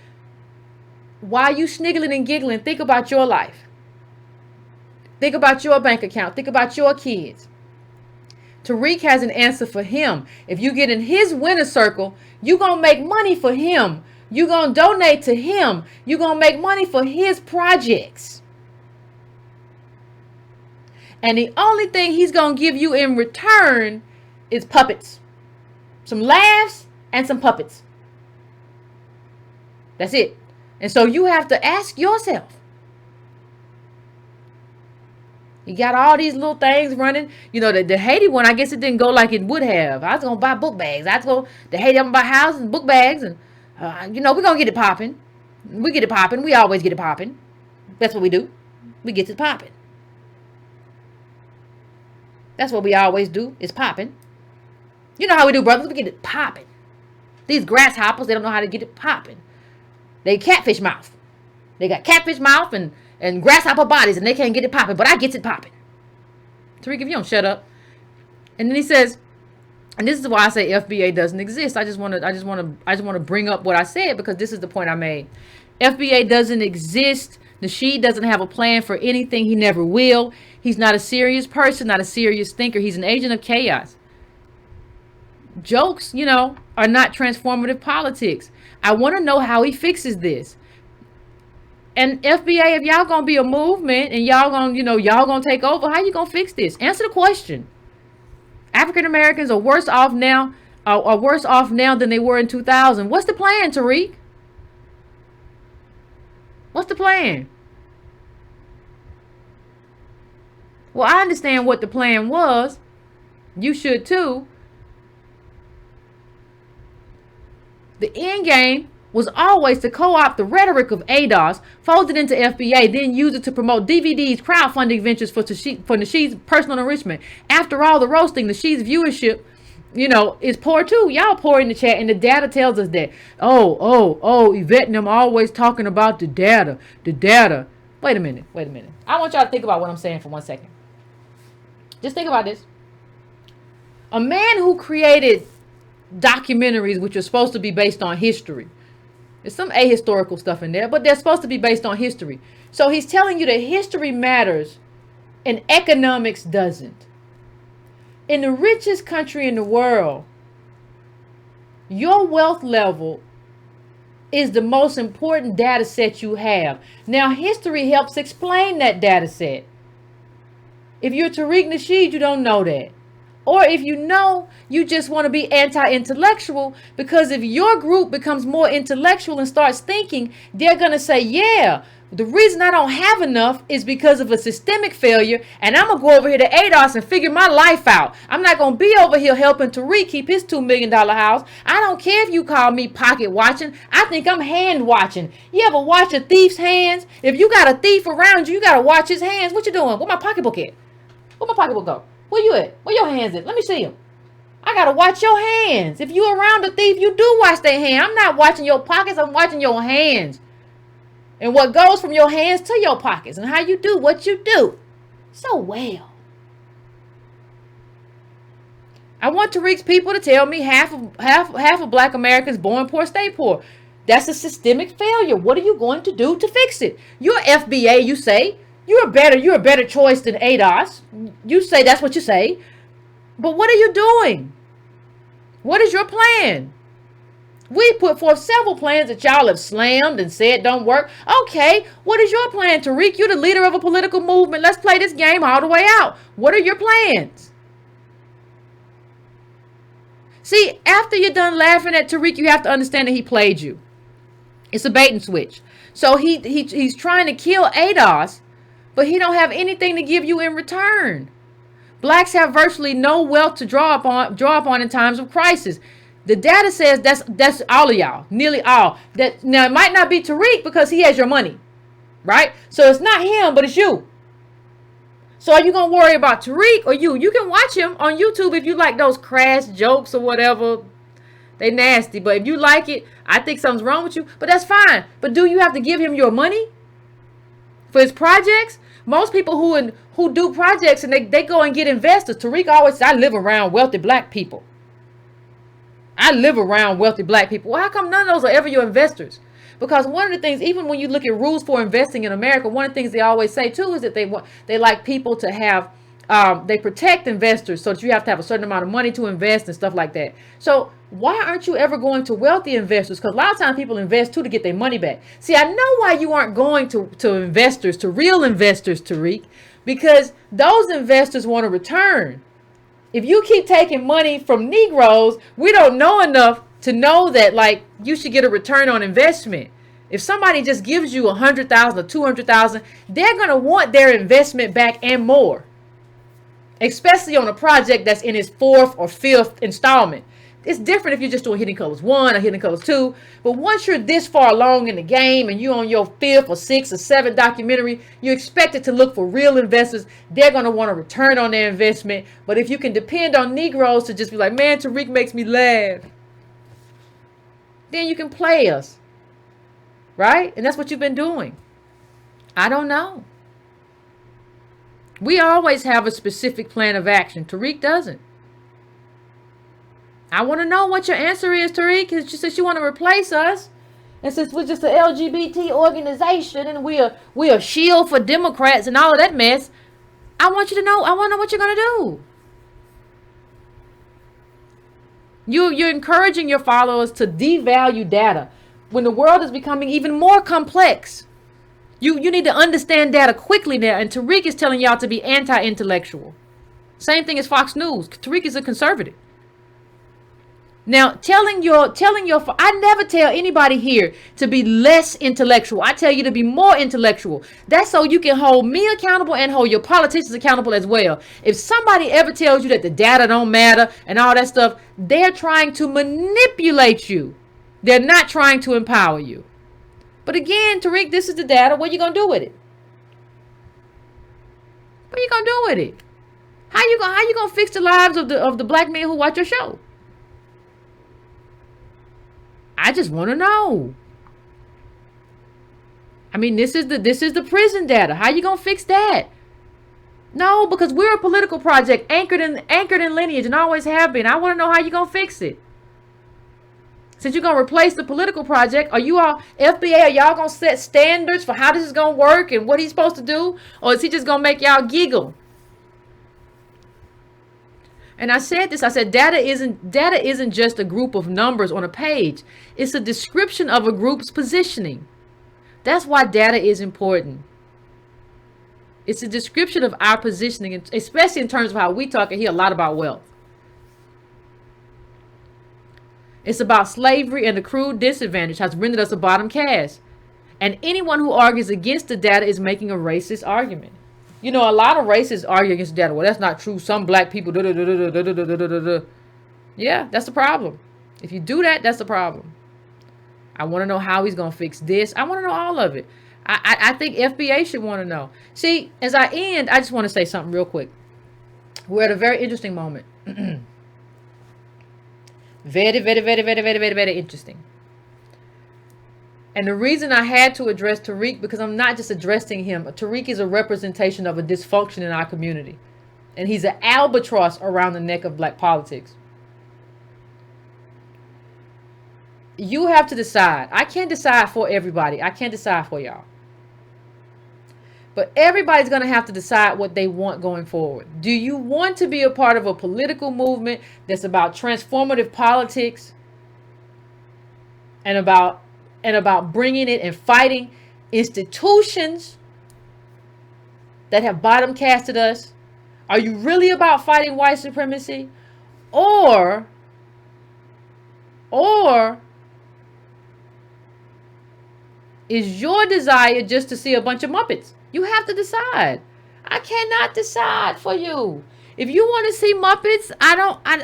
Why you sniggling and giggling? Think about your life. Think about your bank account. Think about your kids. Tariq has an answer for him. If you get in his winner circle, you're going to make money for him. You're going to donate to him. You're going to make money for his projects. And the only thing he's going to give you in return is puppets. Some laughs and some puppets. That's it. And so you have to ask yourself. You got all these little things running. You know, the Haiti one, I guess it didn't go like it would have. I was going to buy book bags. The Haiti, I'm going to buy houses and book bags. And, we're going to get it popping. We get it popping. We always get it popping. That's what we do. We get it popping. That's what we always do, is popping. You know how we do, brothers. We get it popping. These grasshoppers, they don't know how to get it popping. They catfish mouth. They got catfish mouth and grasshopper bodies, and they can't get it popping. But I gets it popping. Tariq, if you don't shut up. And then he says, and this is why I say FBA doesn't exist. I just want to bring up what I said because this is the point I made. FBA doesn't exist. Nasheed doesn't have a plan for anything. He never will. He's not a serious person, not a serious thinker. He's an agent of chaos. Jokes, are not transformative politics. I want to know how he fixes this. And FBA, if y'all going to be a movement and y'all going to take over, how you going to fix this? Answer the question. African Americans are worse off now than they were in 2000. What's the plan, Tariq? What's the plan? Well, I understand what the plan was. You should too. The end game was always to co-opt the rhetoric of ADOS, fold it into FBA, then use it to promote DVDs, crowdfunding ventures for Nasheed's personal enrichment. After all the roasting, Nasheed's viewership, is poor too. Y'all poor in the chat, and the data tells us that. Oh, Yvette and them always talking about the data. Wait a minute. I want y'all to think about what I'm saying for 1 second. Just think about this. A man who created documentaries which are supposed to be based on history. There's some ahistorical stuff in there, but they're supposed to be based on history. So he's telling you that history matters and economics doesn't. In the richest country in the world, your wealth level is the most important data set you have. Now, history helps explain that data set. If you're Tariq Nasheed, you don't know that. Or if you know, you just want to be anti-intellectual, because if your group becomes more intellectual and starts thinking, they're going to say, yeah, the reason I don't have enough is because of a systemic failure, and I'm going to go over here to ADOS and figure my life out. I'm not going to be over here helping Tariq keep his $2 million house. I don't care if you call me pocket watching. I think I'm hand watching. You ever watch a thief's hands? If you got a thief around you, you got to watch his hands. What you doing? Where my pocketbook at? Where my pocketbook go? Where you at? Where your hands at? Let me see them. I gotta watch your hands. If you around a thief, you do watch their hand. I'm not watching your pockets. I'm watching your hands. And what goes from your hands to your pockets. And how you do what you do. So well. I want Tariq's people to tell me half of black Americans born poor stay poor. That's a systemic failure. What are you going to do to fix it? You're FBA, you say. You're a better choice than ADOS. You say that's what you say. But what are you doing? What is your plan? We put forth several plans that y'all have slammed and said don't work. Okay, what is your plan, Tariq? You're the leader of a political movement. Let's play this game all the way out. What are your plans? See, after you're done laughing at Tariq, you have to understand that he played you. It's a bait and switch. So he's trying to kill ADOS, but he don't have anything to give you in return. Blacks have virtually no wealth to draw upon in times of crisis. The data says that's all of y'all, nearly all. That now it might not be Tariq because he has your money, right? So it's not him, but it's you. So are you gonna worry about Tariq or you? You can watch him on YouTube if you like those crass jokes or whatever. They nasty, but if you like it, I think something's wrong with you. But that's fine. But do you have to give him your money for his projects? Most people who do projects and they go and get investors. Tariq always says, I live around wealthy black people. I live around wealthy black people. Well, how come none of those are ever your investors? Because one of the things, even when you look at rules for investing in America, one of the things they always say too is that they like people to have, they protect investors so that you have to have a certain amount of money to invest and stuff like that. So why aren't you ever going to wealthy investors? Because a lot of times people invest too to get their money back. See, I know why you aren't going to investors, to real investors, Tariq, because those investors want a return. If you keep taking money from Negroes, we don't know enough to know that, like, you should get a return on investment. If somebody just gives you $100,000 or $200,000, they're going to want their investment back and more, especially on a project that's in its 4th or 5th installment. It's different if you're just doing Hidden Colors 1 or Hidden Colors 2. But once you're this far along in the game and you're on your 5th or 6th or 7th documentary, you expect it to look for real investors. They're going to want a return on their investment. But if you can depend on Negroes to just be like, man, Tariq makes me laugh, then you can play us. Right? And that's what you've been doing. I don't know. We always have a specific plan of action. Tariq doesn't. I want to know what your answer is, Tariq, because since you want to replace us, and since we're just an LGBT organization and we're a shield for Democrats and all of that mess, I want you to know. I want to know what you're going to do. You're encouraging your followers to devalue data when the world is becoming even more complex. You need to understand data quickly now, and Tariq is telling y'all to be anti-intellectual. Same thing as Fox News. Tariq is a conservative. Now, telling your, I never tell anybody here to be less intellectual. I tell you to be more intellectual. That's so you can hold me accountable and hold your politicians accountable as well. If somebody ever tells you that the data don't matter and all that stuff, they're trying to manipulate you. They're not trying to empower you. But again, Tariq, this is the data. What are you going to do with it? What are you going to do with it? How you going to fix the lives of the black men who watch your show? I just want to know. I mean, this is the prison data. How you gonna fix that? No, because we're a political project anchored in lineage and always have been. I want to know how you gonna fix it. Since you're gonna replace the political project, are you all FBA? Are y'all gonna set standards for how this is gonna work and what he's supposed to do, or is he just gonna make y'all giggle? And I said this, I said data isn't just a group of numbers on a page. It's a description of a group's positioning. That's why data is important. It's a description of our positioning, especially in terms of how we talk and hear a lot about wealth. It's about slavery and the crude disadvantage has rendered us a bottom caste. And anyone who argues against the data is making a racist argument. You know, a lot of racists argue against data. Well, that's not true. Some black people. Yeah, that's the problem. If you do that, that's the problem. I want to know how he's going to fix this. I want to know all of it. I think FBA should want to know. See, as I end, I just want to say something real quick. We're at a very interesting moment. Very, very, very, very, very, very, very interesting. And the reason I had to address Tariq, because I'm not just addressing him. Tariq is a representation of a dysfunction in our community. And he's an albatross around the neck of black politics. You have to decide. I can't decide for everybody. I can't decide for y'all. But everybody's going to have to decide what they want going forward. Do you want to be a part of a political movement that's about transformative politics and about bringing it and fighting institutions that have bottom casted us? Are you really about fighting white supremacy? Or Or is your desire just to see a bunch of Muppets? You have to decide. I cannot decide for you. If you want to see Muppets,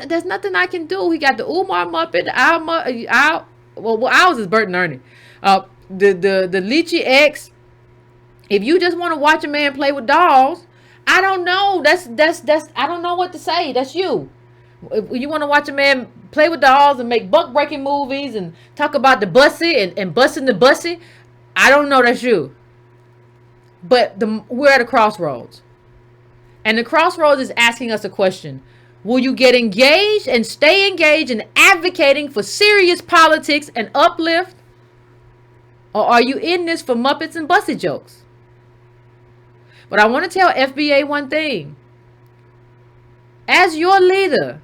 there's nothing I can do. We got the Umar Muppet, well, ours is Bert and Ernie. The Lychee X. If you just want to watch a man play with dolls, I don't know. That's I don't know what to say. That's you. If you want to watch a man play with dolls and make buck breaking movies and talk about the bussy and busting the bussy, I don't know. That's you. But we're at a crossroads. And the crossroads is asking us a question. Will you get engaged and stay engaged in advocating for serious politics and uplift? Or are you in this for Muppets and bussy jokes? But I want to tell FBA one thing. As your leader,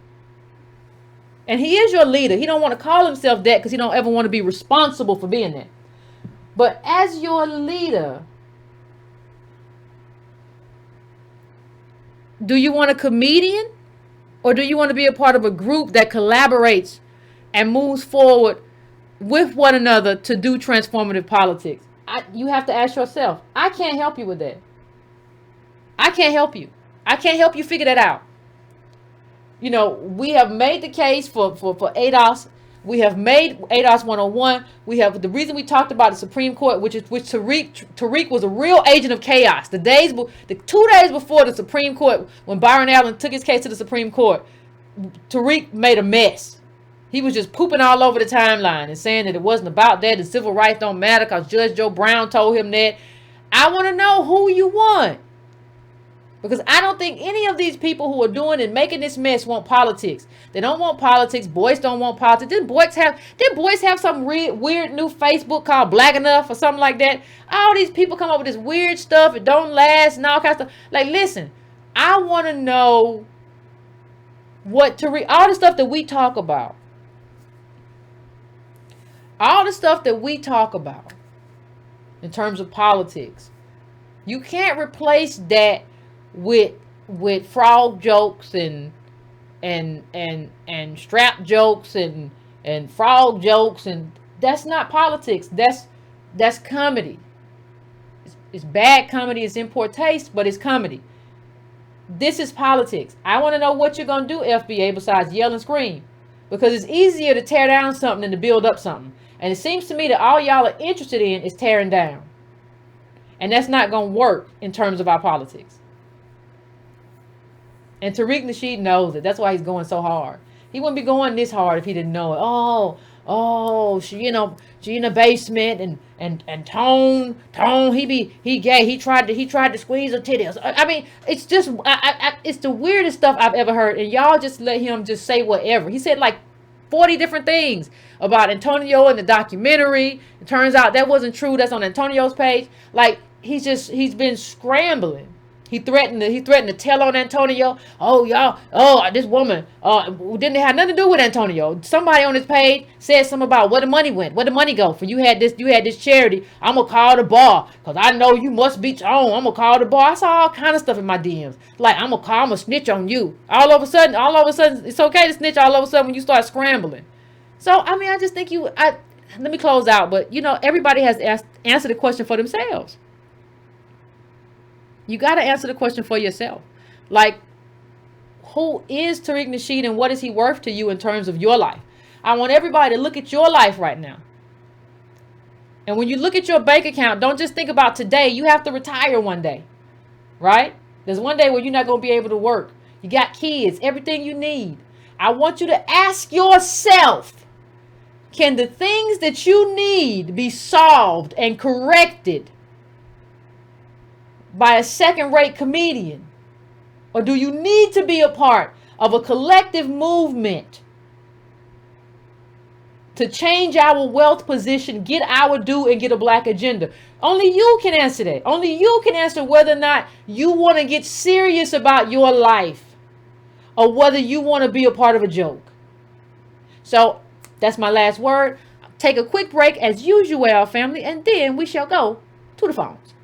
and he is your leader. He don't want to call himself that because he don't ever want to be responsible for being that. But as your leader, do you want a comedian? Or do you want to be a part of a group that collaborates and moves forward with one another to do transformative politics? You have to ask yourself. I can't help you with that. I can't help you. I can't help you figure that out. You know, we have made the case for ADOS. We have made ADOS 101. We have the reason we talked about the Supreme Court, which Tariq was a real agent of chaos. The 2 days before the Supreme Court, when Byron Allen took his case to the Supreme Court, Tariq made a mess. He was just pooping all over the timeline and saying that it wasn't about that. The civil rights don't matter because Judge Joe Brown told him that. I want to know who you want. Because I don't think any of these people who are doing and making this mess want politics. They don't want politics. Boys don't want politics. Did boys have some weird new Facebook called Black Enough or something like that? All these people come up with this weird stuff. It don't last and all kinds of stuff. Like, listen, I want to know what Tariq, all the stuff that we talk about. All the stuff that we talk about in terms of politics. You can't replace that with frog jokes and strap jokes and frog jokes, and that's not politics. That's comedy. It's bad comedy. It's in poor taste, but it's comedy. This is politics. I want to know what you're gonna do, FBA, besides yell and scream, because it's easier to tear down something than to build up something. And it seems to me that all y'all are interested in is tearing down, and that's not gonna work in terms of our politics. And Tariq Nasheed knows it. That's why he's going so hard. He wouldn't be going this hard if he didn't know it. She in the basement and Tone, he gay. He tried to squeeze her titties. I mean, it's just it's the weirdest stuff I've ever heard. And y'all just let him just say whatever. He said like 40 different things about Antonio in the documentary. It turns out that wasn't true. That's on Antonio's page. Like he's been scrambling. He threatened to tell on Antonio. This woman didn't have nothing to do with Antonio. Somebody on his page said something about where the money went, where the money go. For you had this charity. I'm gonna call the bar because I know you must be on. I'm gonna call the bar. I saw all kind of stuff in my DMs. Like I'm gonna snitch on you. All of a sudden, it's okay to snitch. All of a sudden, when you start scrambling. So I mean, I just think let me close out. But everybody has answered the question for themselves. You got to answer the question for yourself. Like, who is Tariq Nasheed and what is he worth to you in terms of your life? I want everybody to look at your life right now. And when you look at your bank account, don't just think about today. You have to retire one day, right? There's one day where you're not going to be able to work. You got kids, everything you need. I want you to ask yourself, can the things that you need be solved and corrected by a second-rate comedian? Or do you need to be a part of a collective movement to change our wealth position, get our due, and get a black agenda? Only you can answer that. Only you can answer whether or not you want to get serious about your life or whether you want to be a part of a joke. So that's my last word. Take a quick break as usual, family, and then we shall go to the phones.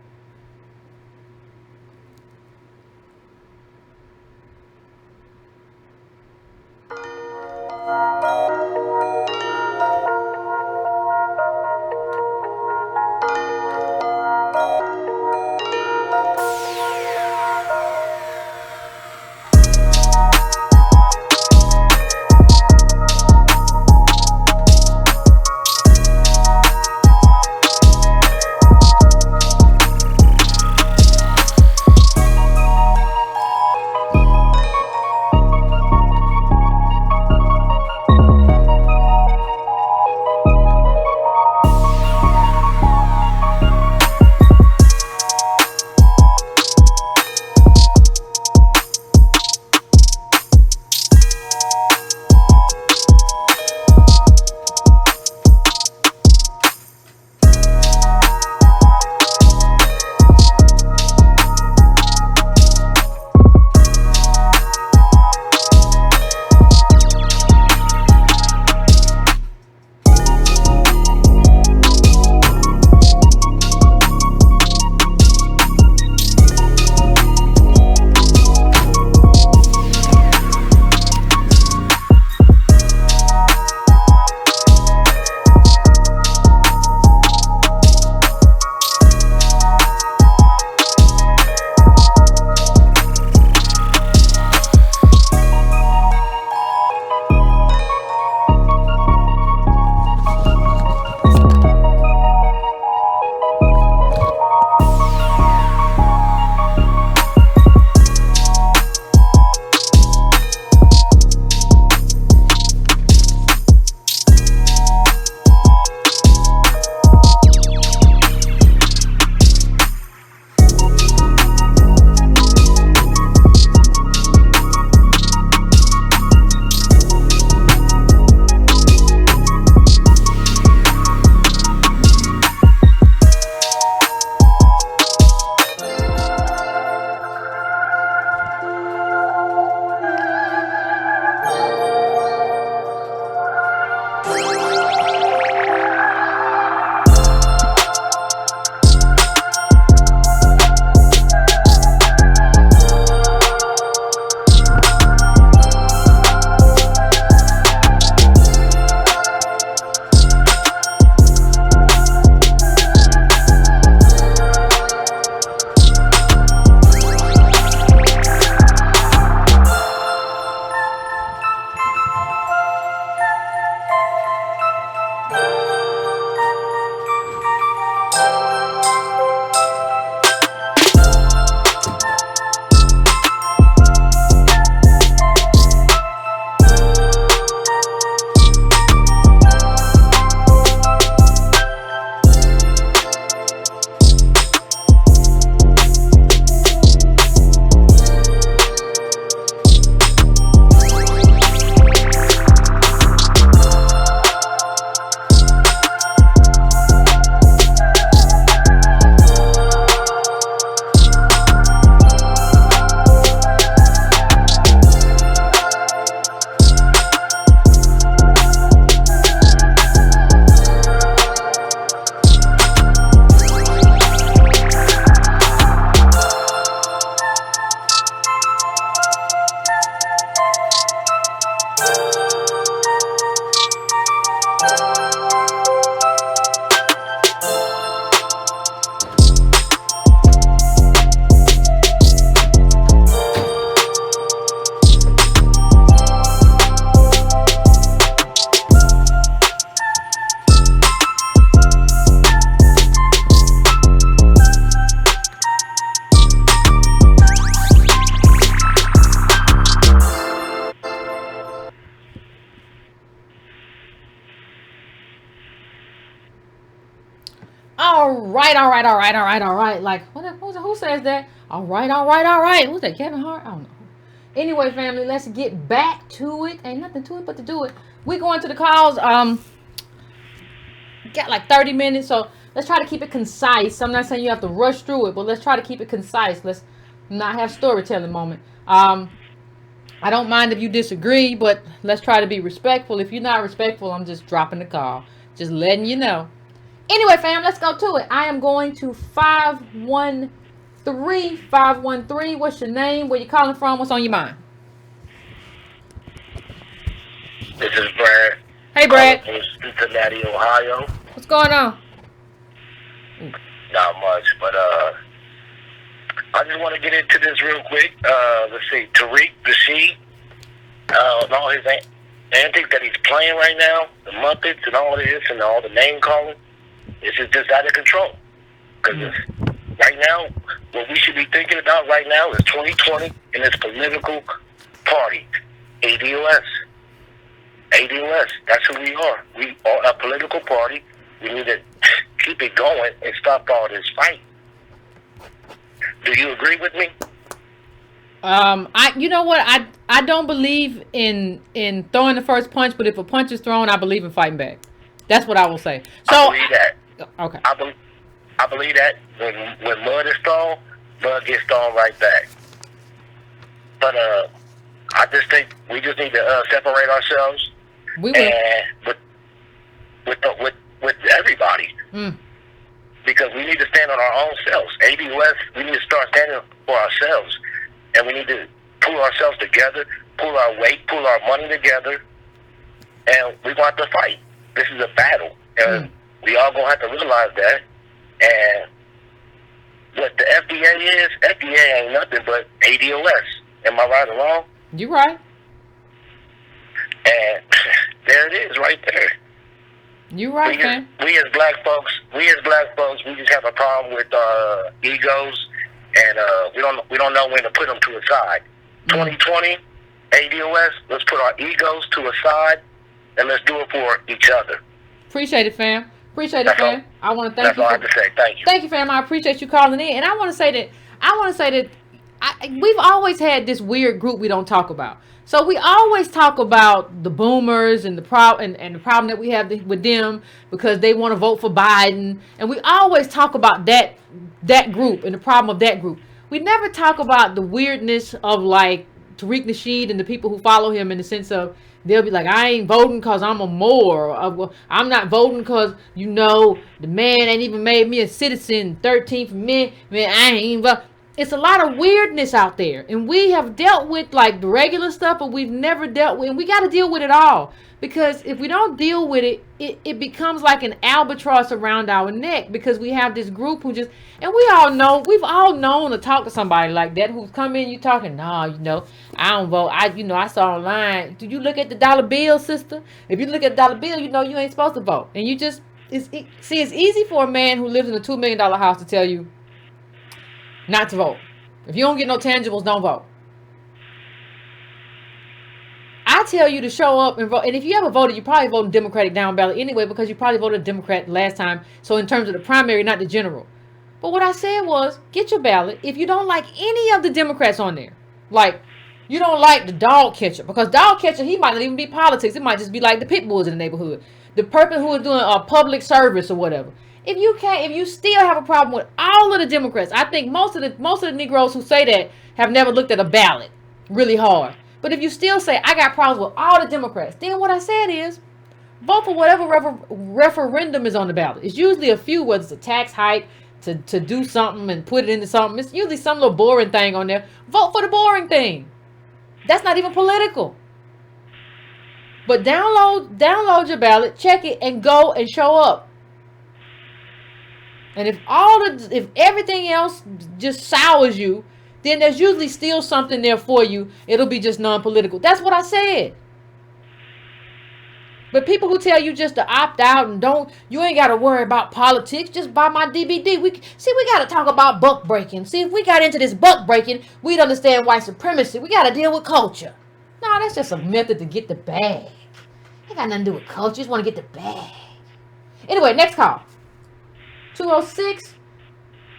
All right, all right, all right, all right, all right. Like, who says that? All right, all right, all right. Who's that? Kevin Hart? I don't know. Anyway, family, let's get back to it. Ain't nothing to it but to do it. We going to the calls. Got like 30 minutes, so let's try to keep it concise. I'm not saying you have to rush through it, but let's try to keep it concise. Let's not have storytelling moment. I don't mind if you disagree, but let's try to be respectful. If you're not respectful, I'm just dropping the call. Just letting you know. Anyway, fam, let's go to it. I am going to 513. 513. What's your name? Where you calling from? What's on your mind? This is Brad. Hey, Brad. From Cincinnati, Ohio. What's going on? Not much, but I just want to get into this real quick. Let's see, Tariq Nasheed, and all his antics that he's playing right now, the Muppets and all this and all the name calling, this is just out of control. Because right now, what we should be thinking about right now is 2020 and this political party, ADOS. ADOS, that's who we are. We are a political party. We need to keep it going and stop all this fight. Do you agree with me? You know what? I don't believe in throwing the first punch, but if a punch is thrown, I believe in fighting back. That's what I will say. So I believe that. Okay. I believe that when mud is thrown, mud gets thrown right back. But I just think we just need to separate ourselves. We will. And with everybody. Because we need to stand on our own selves. ADOS, we need to start standing for ourselves. And we need to pull ourselves together, pull our weight, pull our money together, and we're going to have to fight. This is a battle. And we all going to have to realize that. And what the FDA ain't nothing but ADOS. Am I right or wrong? You're right. And there it is right there. You're right, man. We as black folks, we just have a problem with egos, and we don't know when to put them to a side. 2020, ADOS, let's put our egos to a side, and let's do it for each other. Appreciate it, fam. Appreciate it, fam. I want to thank you. That's all I have to say. Thank you. Thank you, fam. I appreciate you calling in, and I want to say that we've always had this weird group we don't talk about. So we always talk about the boomers and the problem that we have with them because they want to vote for Biden, and we always talk about that group and the problem of that group. We never talk about the weirdness of like Tariq Nasheed and the people who follow him in the sense of they'll be like, I ain't voting because I'm a Moor. I'm not voting because, the man ain't even made me a citizen. 13th Amendment, man, I ain't even vote. It's a lot of weirdness out there. And we have dealt with like the regular stuff, but we've never dealt with, and we got to deal with it all. Because if we don't deal with it, it becomes like an albatross around our neck because we have this group who just, and we've all known to talk to somebody like that who's come in, you talking, I don't vote. I saw online. Do you look at the dollar bill, sister? If you look at the dollar bill, you ain't supposed to vote. And you just, it's easy for a man who lives in a $2 million house to tell you not to vote. If you don't get no tangibles, don't vote. I tell you to show up and vote. And if you ever voted, you probably voted Democratic down ballot anyway because you probably voted Democrat last time. So in terms of the primary, not the general. But what I said was, get your ballot. If you don't like any of the Democrats on there, like you don't like the dog catcher, because dog catcher, he might not even be politics. It might just be like the pit bulls in the neighborhood. The person who is doing a public service or whatever. If you still have a problem with all of the Democrats, I think most of the Negroes who say that have never looked at a ballot really hard. But if you still say, I got problems with all the Democrats, then what I said is, vote for whatever referendum is on the ballot. It's usually a few, whether it's a tax hike, to do something and put it into something. It's usually some little boring thing on there. Vote for the boring thing. That's not even political. But download your ballot, check it, and go and show up. And if everything else just sours you, then there's usually still something there for you. It'll be just non-political. That's what I said. But people who tell you just to opt out and you ain't got to worry about politics, just buy my DVD. We got to talk about buck breaking. See, if we got into this buck breaking, we'd understand white supremacy. We got to deal with culture. No, that's just a method to get the bag. Ain't got nothing to do with culture. You just want to get the bag. Anyway, next call. 206.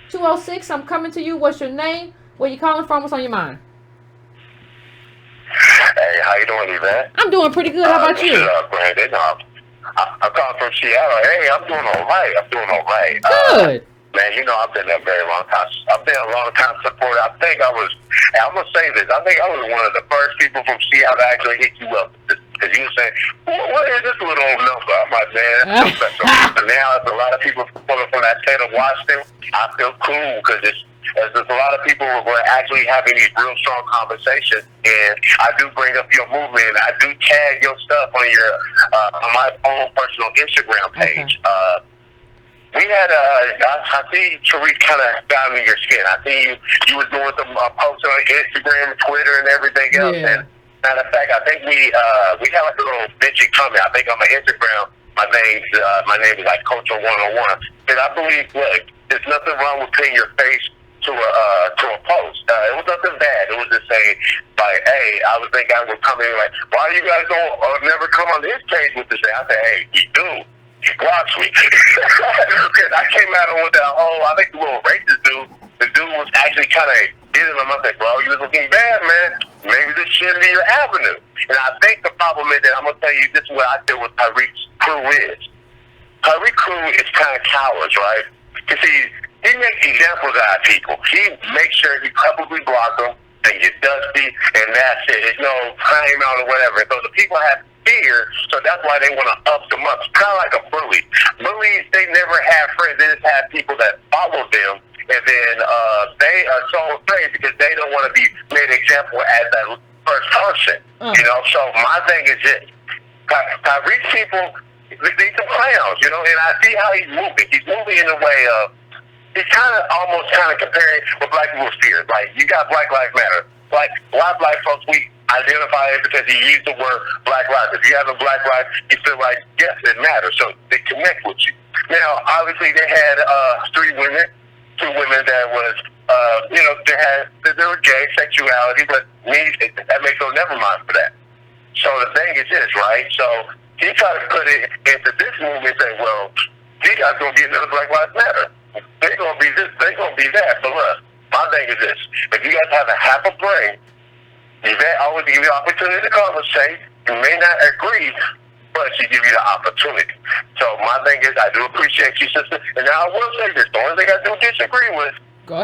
206. I'm coming to you. What's your name? Where you calling from? What's on your mind? Hey, how you doing, Yvette? I'm doing pretty good. How about this you? is Brandon. I'm calling from Seattle. Hey, I'm doing all right. Good. Man, you know, I've been there a very long time. I've been a long time supporter. I'm going to say this. I think I was one of the first people from Seattle to actually hit you up. Because you were saying, what is this little old number? I'm like, man, that's special. But now, there's a lot of people from that state of Washington. I feel cool because there's a lot of people who are actually having these real strong conversations, and I do bring up your movement. I do tag your stuff on your on my own personal Instagram page. Okay. We had I see Tariq kind of got under your skin. I see you was doing some posts on Instagram, Twitter, and everything else. Yeah. And matter of fact, I think we have like a little bitchy comment. I think on my Instagram, my name is like Culture 101. And I believe, look, there's nothing wrong with putting your face to a post. It was nothing bad. It was just saying, like, hey, I was thinking I would come in like, why you guys don't never come on this page with this thing? I said, hey, we do. Watch me. Because I came at him with that whole, I think the little racist dude, the dude was actually kind of hitting him. I said, bro, you was looking bad, man. Maybe this shouldn't be your avenue. And I think the problem is that I'm going to tell you, this is what I feel with Tyreek's crew is. Tyreek's crew is kind of cowards, right? Because he makes examples out of people. He makes sure he publicly blocks them, they get dusty, and that's it. There's no time out or whatever. So the people have fear, so that's why they want to up them up. It's kind of like a bully. Bullies, they never have friends. They just have people that follow them, and then they are so afraid because they don't want to be made an example as that first person. You know, so my thing is this. Tyreek's people, they're some clowns, you know, and I see how he's moving. He's moving in a way of, he's almost comparing what black people fear. Like, you got Black Lives Matter. Like, a lot of black folks, we identify it because he used the word black lives. If you have a black life, you feel like, yes, it matters. So they connect with you. Now, obviously, they had two women that was, you know, they were gay, sexuality, but me, that makes no never mind for that. So the thing is this, right? So he tried to put it into this movement and say, well, these guys going to be another Black Lives Matter. They're going to be this, they're going to be that. But look, my thing is this. If you guys have a half a brain, Yvette always give you the opportunity to conversate. You may not agree, but she give you the opportunity. So my thing is, I do appreciate you, sister. And now I will say this. The only thing I do disagree with,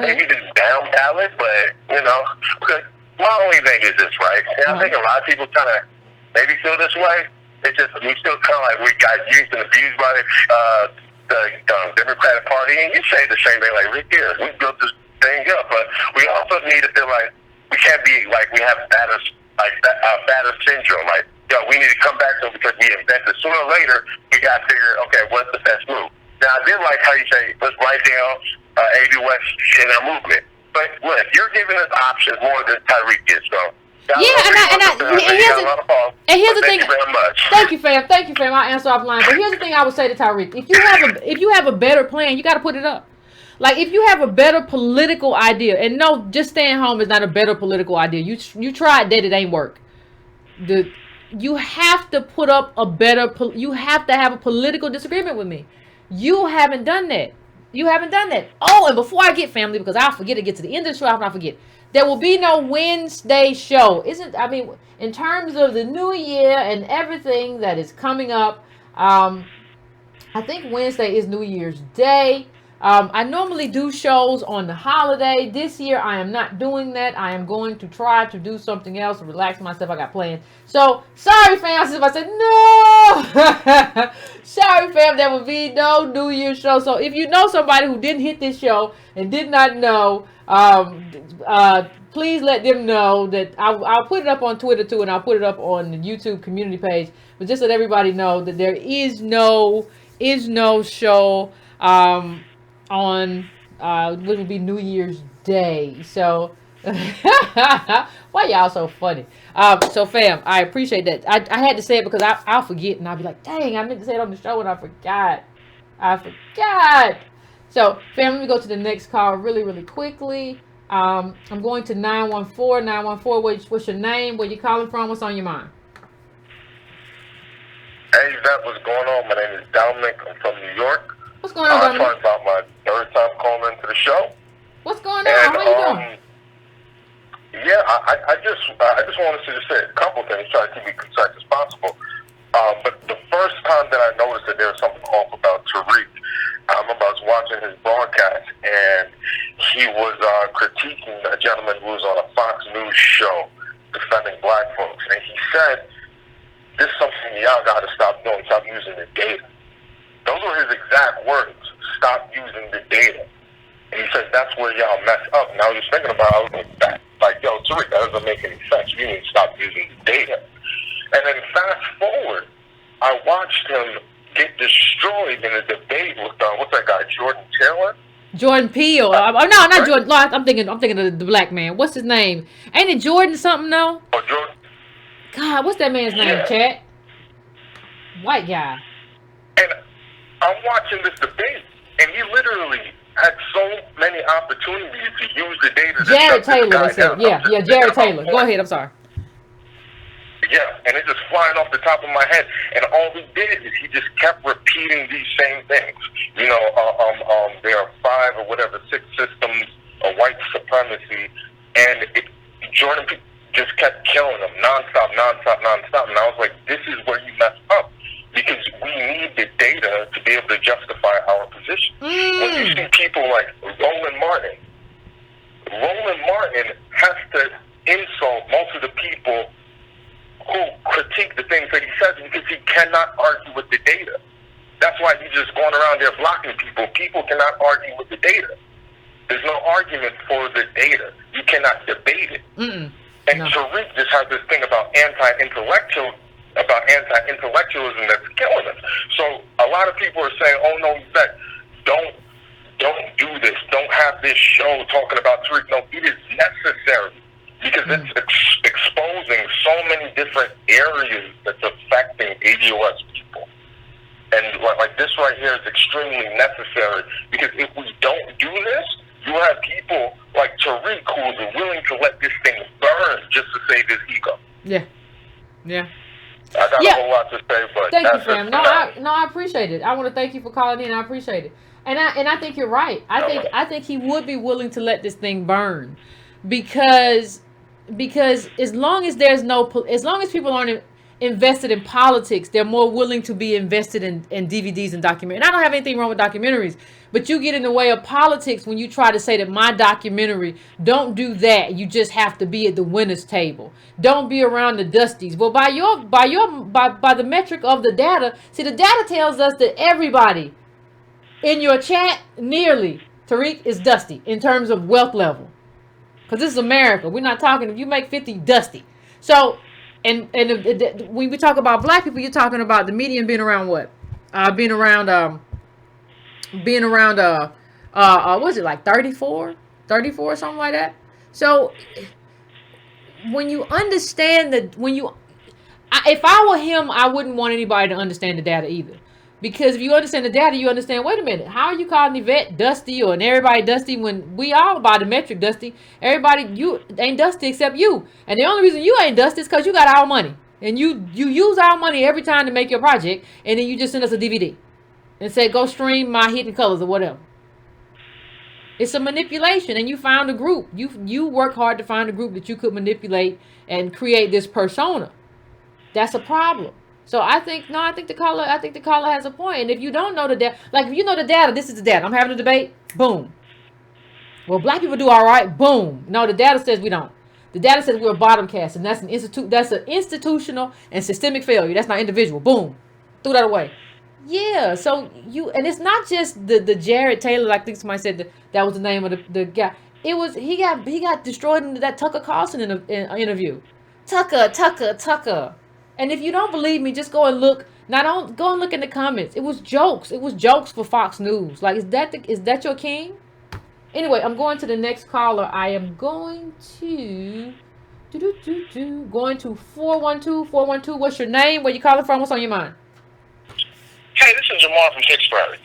maybe this down ballot, but, you know, because my only thing is this, right? And I think a lot of people kind of maybe feel this way. It's just, we still kind of like we got used and abused by the Democratic Party. And you say the same thing, like, Rick, here, we built this thing up. But we also need to feel like, we can't be like we have batter syndrome. Like, yo, we need to come back to it because we invested. Sooner or later, we got to figure, okay, what's the best move? Now, I did like how you say, let's write down A.B. West in our movement. But look, you're giving us options more than Tyreek is, so. And here's the thing. Thank you, fam. I'll answer offline. But here's the thing I would say to Tyreek: if you have a better plan, you got to put it up. Like, if you have a better political idea, and no, just staying home is not a better political idea. You tried that, it ain't work. You have to put up a better. You have to have a political disagreement with me. You haven't done that. Oh, and before I get family, because I'll forget to get to the end of the show, I'll forget. There will be no Wednesday show. In terms of the new year and everything that is coming up, I think Wednesday is New Year's Day. I normally do shows on the holiday. This year, I am not doing that. I am going to try to do something else and relax myself. I got plans. So, sorry, fam, if I said no. Sorry, fam, there will be no New Year's show. So, if you know somebody who didn't hit this show and did not know, please let them know that I'll put it up on Twitter, too, and I'll put it up on the YouTube community page. But just let everybody know that there is no show, on what would be New Year's Day. So why y'all so funny? So fam, I appreciate that. I had to say it because I'll forget and I'll be like, dang, I meant to say it on the show and I forgot. So fam, let me go to the next call really quickly. I'm going to 914. What's your name? Where you calling from? What's on your mind? Hey, Yvette, what's going on? My name is Dominic. I'm from New York. What's going on, I'm Dominic? sorry about my third time calling into the show. What's going on? And, How you doing? yeah, I just wanted to just say a couple things, try to keep it concise as possible. But the first time that I noticed that there was something off about Tariq, I remember I was watching his broadcast, and he was critiquing a gentleman who was on a Fox News show defending black folks. And he said, this is something y'all got to stop doing, stop using the data. Those were his exact words, stop using the data. And he says, that's where y'all mess up. And I was just thinking about it, I was like, yo, Tariq, that doesn't make any sense. You need to stop using the data. And then fast forward, I watched him get destroyed in a debate with, what's that guy, Jordan Taylor? Jordan Peele. No, not right? Jordan. I'm thinking of the black man. What's his name? Ain't it Jordan something, though? Oh, Jordan. God, what's that man's name, Chat? White guy. And I'm watching this debate, and he literally had so many opportunities to use the data. Jared Taylor, they said. Yeah, Jared Taylor. Go ahead, I'm sorry. Yeah, and it's just flying off the top of my head. And all he did is he just kept repeating these same things. You know, there are 5 or whatever, 6 systems of white supremacy, and Jordan just kept killing them nonstop. And I was like, this is where you mess up, because we need the data to be able to justify our position. When you see people like Roland Martin has to insult most of the people who critique the things that he says, because he cannot argue with the data. That's why he's just going around there blocking people. People cannot argue with the data. There's no argument for the data. You cannot debate it. And Tariq just has this thing about anti-intellectualism that's killing us. So a lot of people are saying, oh no, Yvette, don't do this. Don't have this show talking about Tariq. No, it is necessary, because it's exposing so many different areas that's affecting ADOS people. And like this right here is extremely necessary, because if we don't do this, you have people like Tariq who is willing to let this thing burn just to save his ego. Yeah. I got a whole lot to say, but thank you, fam. I appreciate it. I want to thank you for calling in. I appreciate it. And I think you're right. I think he would be willing to let this thing burn, because as long as people aren't invested in politics, they're more willing to be invested in DVDs and documentaries. And I don't have anything wrong with documentaries, but you get in the way of politics when you try to say that my documentary, don't do that. You just have to be at the winner's table. Don't be around the dusties. Well, by the metric of the data, see, the data tells us that everybody in your chat, nearly, Tariq, is dusty in terms of wealth level. Because this is America. We're not talking, if you make 50, dusty. So, and when we talk about black people, you're talking about the median being around what? Being around what is it, like 34 or something like that? So, when you understand that, if I were him, I wouldn't want anybody to understand the data either. Because if you understand the data, you understand, wait a minute, how are you calling Yvette dusty and everybody dusty when we all by the metric dusty? Everybody, you ain't dusty except you. And the only reason you ain't dusty is because you got our money. And you use our money every time to make your project, and then you just send us a DVD and say, go stream my Hidden Colors or whatever. It's a manipulation, and you found a group. You work hard to find a group that you could manipulate and create this persona. That's a problem. So I think the caller has a point. And if you don't know the data, like if you know the data, this is the data. I'm having a debate. Boom. Well, black people do all right. Boom. No, the data says we don't. The data says we're a bottom caste, and that's an institutional and systemic failure. That's not individual. Boom. Threw that away. Yeah. So and it's not just the Jared Taylor. Like I think somebody said that was the name of the guy. It was he got destroyed in that Tucker Carlson interview. Tucker. And if you don't believe me, just go and look. Go and look in the comments. It was jokes. It was jokes for Fox News. Like, is that your king? Anyway, I'm going to the next caller. I am going to 412. What's your name? Where you calling from? What's on your mind? Hey, this is Jamal from Pittsburgh.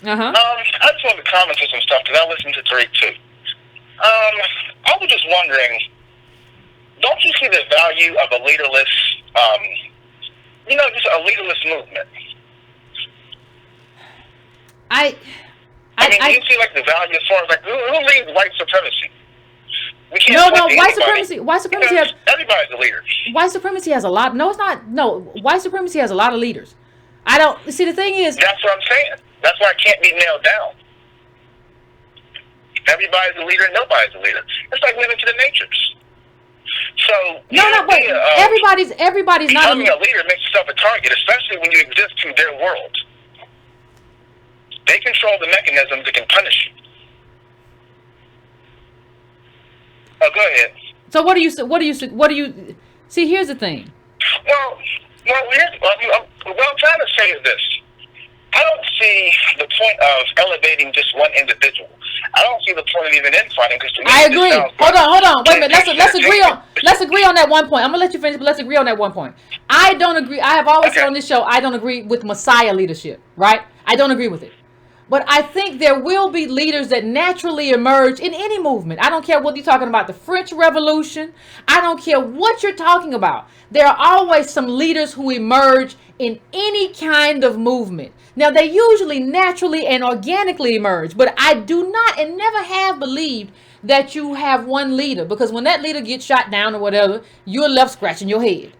I just wanted to comment on some stuff because I listened to Tariq too. I was just wondering, don't you see the value of a leaderless, just a leaderless movement? I, do you see like the value as far as like who leads white supremacy? We can't no, point no, to white anybody supremacy, white supremacy because has, everybody's a leader. white supremacy has a lot. No, it's not. No, white supremacy has a lot of leaders. I don't see. The thing is, That's what I'm saying. That's why it can't be nailed down. Everybody's a leader and nobody's a leader. It's like living to the matrix. So no, wait. Everybody's not becoming a leader makes yourself a target, especially when you exist in their world. They control the mechanisms that can punish you. Oh, go ahead. So what do you see? Here's the thing. Well, what I'm trying to say is this. I don't see the point of elevating just one individual. I don't see the point of even infighting because I agree. Hold on. Wait a minute. Let's agree on that one point. I'm gonna let you finish, but let's agree on that one point. I don't agree. I have always said on this show, I don't agree with Messiah leadership. Right? I don't agree with it. But I think there will be leaders that naturally emerge in any movement. I don't care what you're talking about, the French Revolution. I don't care what you're talking about. There are always some leaders who emerge in any kind of movement. Now, they usually naturally and organically emerge, but I do not and never have believed that you have one leader, because when that leader gets shot down or whatever, you're left scratching your head.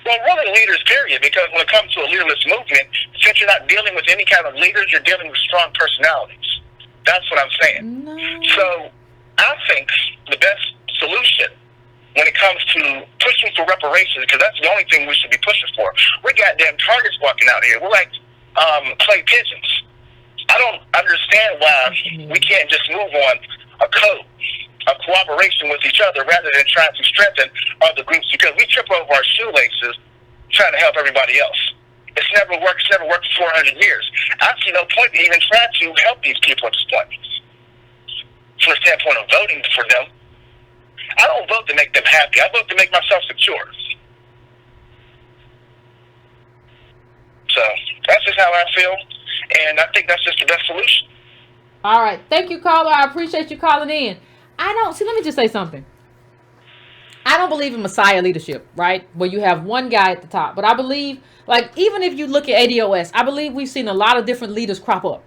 Well, really leaders, period, because when it comes to a leaderless movement, since you're not dealing with any kind of leaders, you're dealing with strong personalities. That's what I'm saying. No. So I think the best solution when it comes to pushing for reparations, because that's the only thing we should be pushing for. We're goddamn targets walking out here. We're like clay pigeons. I don't understand why we can't just move on a code of cooperation with each other rather than trying to strengthen other groups, because we trip over our shoelaces trying to help everybody else. It's never worked for 400 years. I see no point to even try to help these people at this point. From the standpoint of voting for them, I don't vote to make them happy. I vote to make myself secure. So that's just how I feel, and I think that's just the best solution. All right. Thank you, caller. I appreciate you calling in. Let me just say something. I don't believe in Messiah leadership, right? Where you have one guy at the top. But I believe, like, even if you look at ADOS, I believe we've seen a lot of different leaders crop up.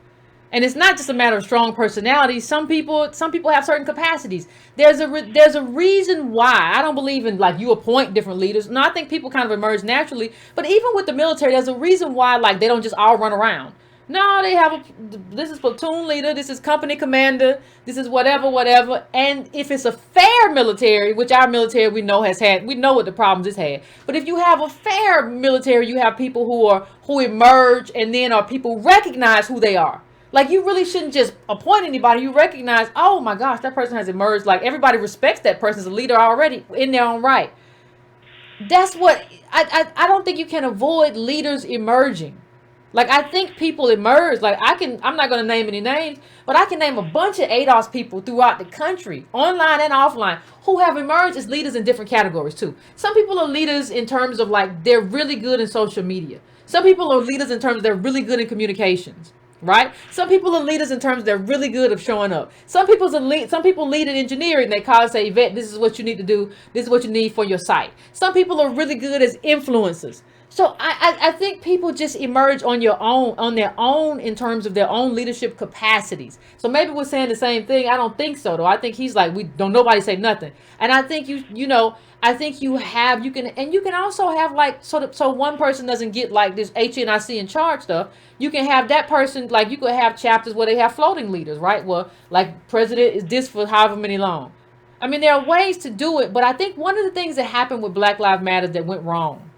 And it's not just a matter of strong personalities. Some people have certain capacities. There's a reason why. I don't believe in, like, you appoint different leaders. No, I think people kind of emerge naturally. But even with the military, there's a reason why, like, they don't just all run around. No, they have this is platoon leader, this is company commander, this is whatever. And if it's a fair military, which our military we know what the problems it's had. But if you have a fair military, you have people who emerge and then are people recognize who they are. Like, you really shouldn't just appoint anybody. You recognize, oh my gosh, that person has emerged. Like, everybody respects that person as a leader already in their own right. That's what I don't think you can avoid leaders emerging. Like, I think people emerge. Like, I'm not going to name any names, but I can name a bunch of ADOS people throughout the country, online and offline, who have emerged as leaders in different categories too. Some people are leaders in terms of, like, they're really good in social media. Some people are leaders in terms of they're really good in communications, right? Some people are leaders in terms of they're really good at showing up. Some people lead in engineering. They call and say, Yvette, this is what you need to do. This is what you need for your site. Some people are really good as influencers. So I think people just emerge on their own in terms of their own leadership capacities. So maybe we're saying the same thing. I don't think so though. I think he's like, we don't nobody say nothing. And I think you can also have, like, so one person doesn't get like this HNIC in charge stuff. You can have that person, like, you could have chapters where they have floating leaders, right? Well, like, president is this for however many long. I mean, there are ways to do it, but I think one of the things that happened with Black Lives Matter that went wrong,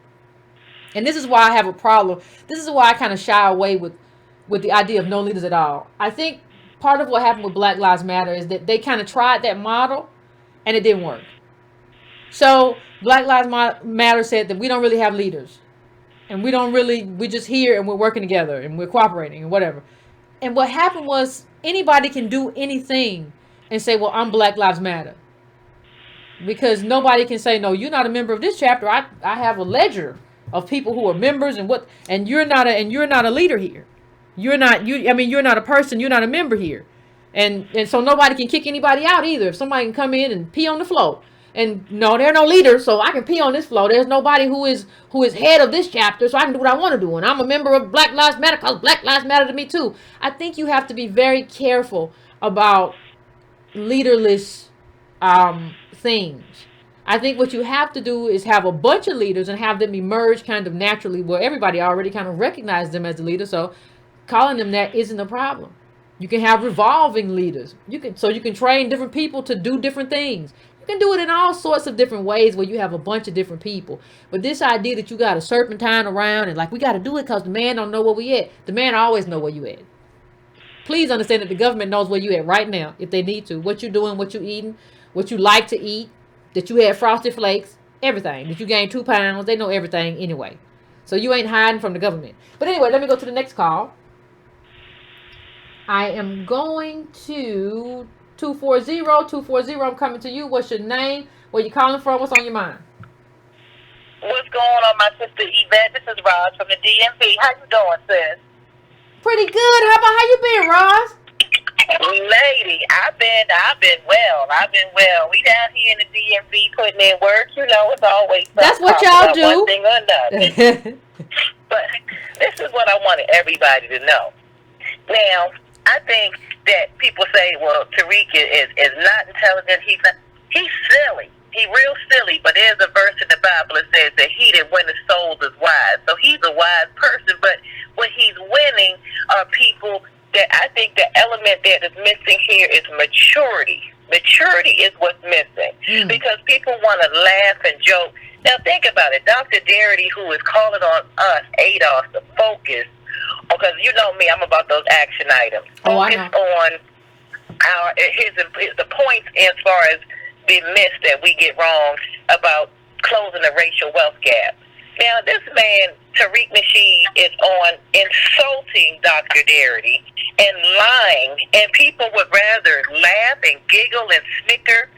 and this is why I have a problem. This is why I kind of shy away with the idea of no leaders at all. I think part of what happened with Black Lives Matter is that they kind of tried that model and it didn't work. So Black Lives Matter said that we don't really have leaders. And we're just here and we're working together and we're cooperating and whatever. And what happened was anybody can do anything and say, well, I'm Black Lives Matter. Because nobody can say, no, you're not a member of this chapter. I have a ledger of people who are members and you're not a leader here. You're not a person, you're not a member here. And so nobody can kick anybody out either. If somebody can come in and pee on the floor And no, there are no leaders, so I can pee on this floor. There's nobody who is head of this chapter, so I can do what I want to do. And I'm a member of Black Lives Matter because Black Lives Matter to me too. I think you have to be very careful about leaderless things. I think what you have to do is have a bunch of leaders and have them emerge kind of naturally where everybody already kind of recognizes them as the leader. So calling them that isn't a problem. You can have revolving leaders. You can train different people to do different things. You can do it in all sorts of different ways where you have a bunch of different people. But this idea that you got a serpentine around and like we got to do it because the man don't know where we at. The man always know where you at. Please understand that the government knows where you at right now if they need to. What you doing, what you eating, what you like to eat, that you had frosted flakes, everything. That you gained 2 pounds. They know everything anyway. So you ain't hiding from the government. But anyway, let me go to the next call. I am going to 240. I'm coming to you. What's your name? Where you calling from? What's on your mind? What's going on, my sister Yvette? This is Roz from the DMV. How you doing, sis? Pretty good. How you been, Roz? Lady, I've been well. We down here in the DMV putting in work. You know, it's always that's what y'all do. One thing or another. But this is what I wanted everybody to know. Now, I think that people say, well, Tariq is not intelligent. He's silly. He real silly, but there's a verse in the Bible that says that he that winneth souls is wise. So he's a wise person, but what he's winning are people that I think the element that is missing here is maturity. Maturity is what's missing because people want to laugh and joke. Now think about it. Dr. Darity, who is calling on us, ADOS, to focus, because you know me, I'm about those action items. Focus on the points as far as the myths that we get wrong about closing the racial wealth gap. Now, this man, Tariq Nasheed, is on insulting Dr. Darity and lying, and people would rather laugh and giggle and snicker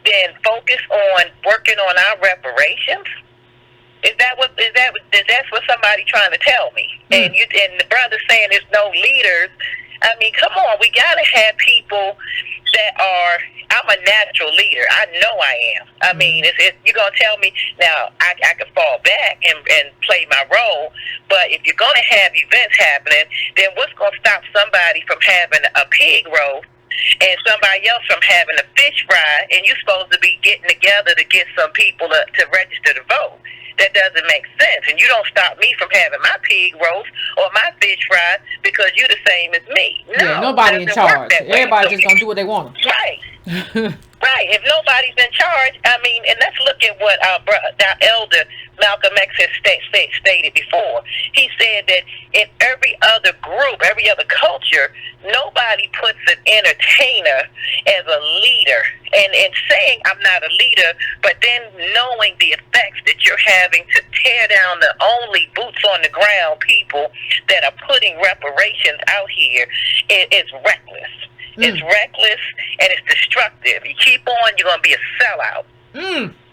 than focus on working on our reparations. Is that what somebody trying to tell me? And the brother saying there's no leaders. I mean, come on, we gotta have people that are. I'm a natural leader. I know I am. I mean, you're gonna tell me now. I can fall back and play my role, but if you're gonna have events happening, then what's gonna stop somebody from having a pig roast and somebody else from having a fish fry, and you're supposed to be getting together to get some people to register to vote? That doesn't make sense. And you don't stop me from having my pig roast or my fish fry because you're the same as me. No, yeah, nobody in charge. Everybody's just going to do what they want. Right. Right. If nobody's in charge, I mean, and let's look at what our elder Malcolm X has stated before. He said that in every other group, every other culture, nobody puts an entertainer as a leader. And saying I'm not a leader, but then knowing the effects that you're having to tear down the only boots on the ground people that are putting reparations out here, it's reckless. It's reckless and it's destructive. You keep on, you're going to be a sellout.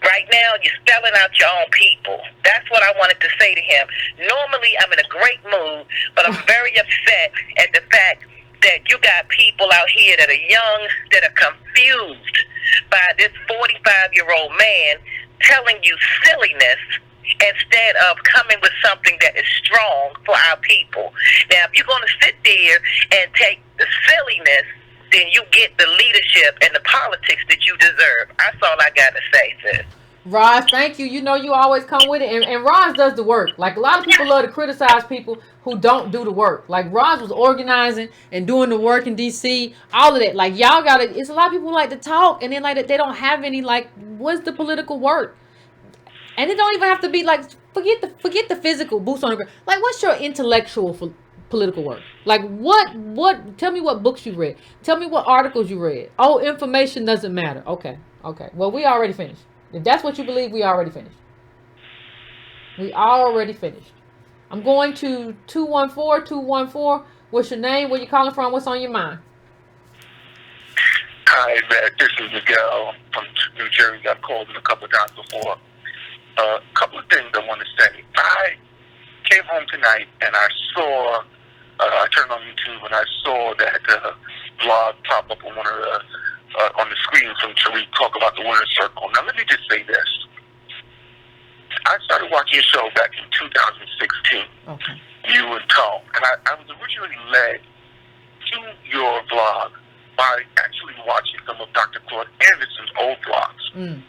Right now, you're selling out your own people. That's what I wanted to say to him. Normally, I'm in a great mood, but I'm very upset at the fact that you got people out here that are young, that are confused by this 45-year-old man telling you silliness instead of coming with something that is strong for our people. Now, if you're going to sit there and take the silliness, then you get the leadership and the politics that you deserve. That's all I got to say, sis. Roz, thank you. You know you always come with it. And Roz does the work. Like, a lot of people love to criticize people who don't do the work. Like, Roz was organizing and doing the work in D.C., all of that. Like, y'all got to, it's a lot of people who like to talk, and then, like, they don't have any, like, what's the political work? And it don't even have to be, like, forget the physical boots on the ground. Like, what's your intellectual political work? Like, what, tell me what books you read. Tell me what articles you read. Oh, information doesn't matter. Okay. Well, we already finished. If that's what you believe, we already finished. I'm going to 214. What's your name? Where you calling from? What's on your mind? Hi, Yvette. This is Miguel from New Jersey. I've called in a couple of times before. A couple of things I want to say. I came home tonight and I saw, I turned on YouTube and I saw that blog pop up on one of the on the screen from Tariq talk about the winner's circle. Now, let me just say this. I started watching your show back in 2016, Okay. you and Tom, and I was originally led to your vlog by actually watching some of Dr. Claude Anderson's old vlogs. Mm.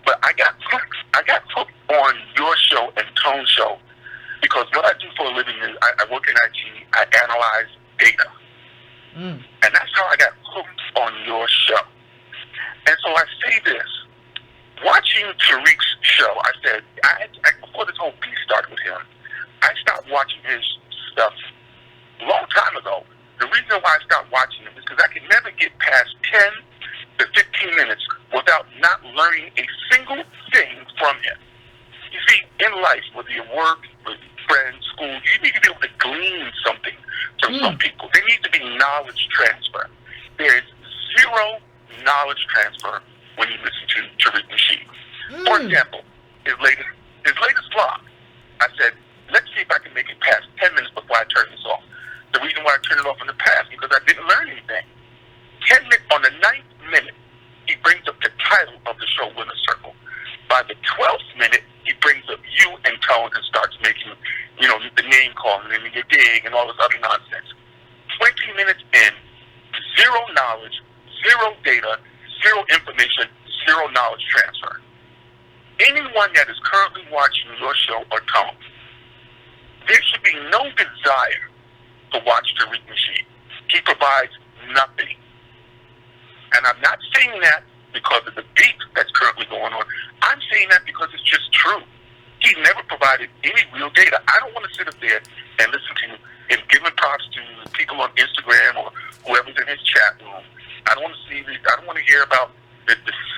But I got hooked on your show and Tone's show because what I do for a living is I work in IT, I analyze data. Mm. And that's how I got hooked on your show. And so I say this, watching Tariq's show, I said, before this whole piece started with him, I stopped watching his stuff a long time ago. The reason why I stopped watching him is because I could never get past 10 to 15 minutes without not learning a single thing from him. You see, in life, whether you work, with friends, school, you need to be able to glean something from some people. There needs to be knowledge transfer. There is zero knowledge transfer when you listen to Tariq Nasheed. For example, his latest vlog, I said, let's see if I can make it past 10 minutes before I turn this off. The reason why I turned it off in the past because I didn't learn anything. 10 minutes, on the 9th minute, he brings up the title of the show, Winner's Circle. By the 12th minute, he brings up you and Tone and starts making, the name calling and you dig and all this other nonsense. 20 minutes in, zero knowledge, zero data, zero information, zero knowledge transfer. Anyone that is currently watching your show or Tone, there should be no desire to watch Tariq Nasheed. He provides nothing. And I'm not saying that because of the beef that's currently going on. I'm saying that because it's just true. He never provided any real data. I don't want to sit up there and listen to him giving props to people on Instagram or whoever's in his chat room. I don't want to I don't want to hear about the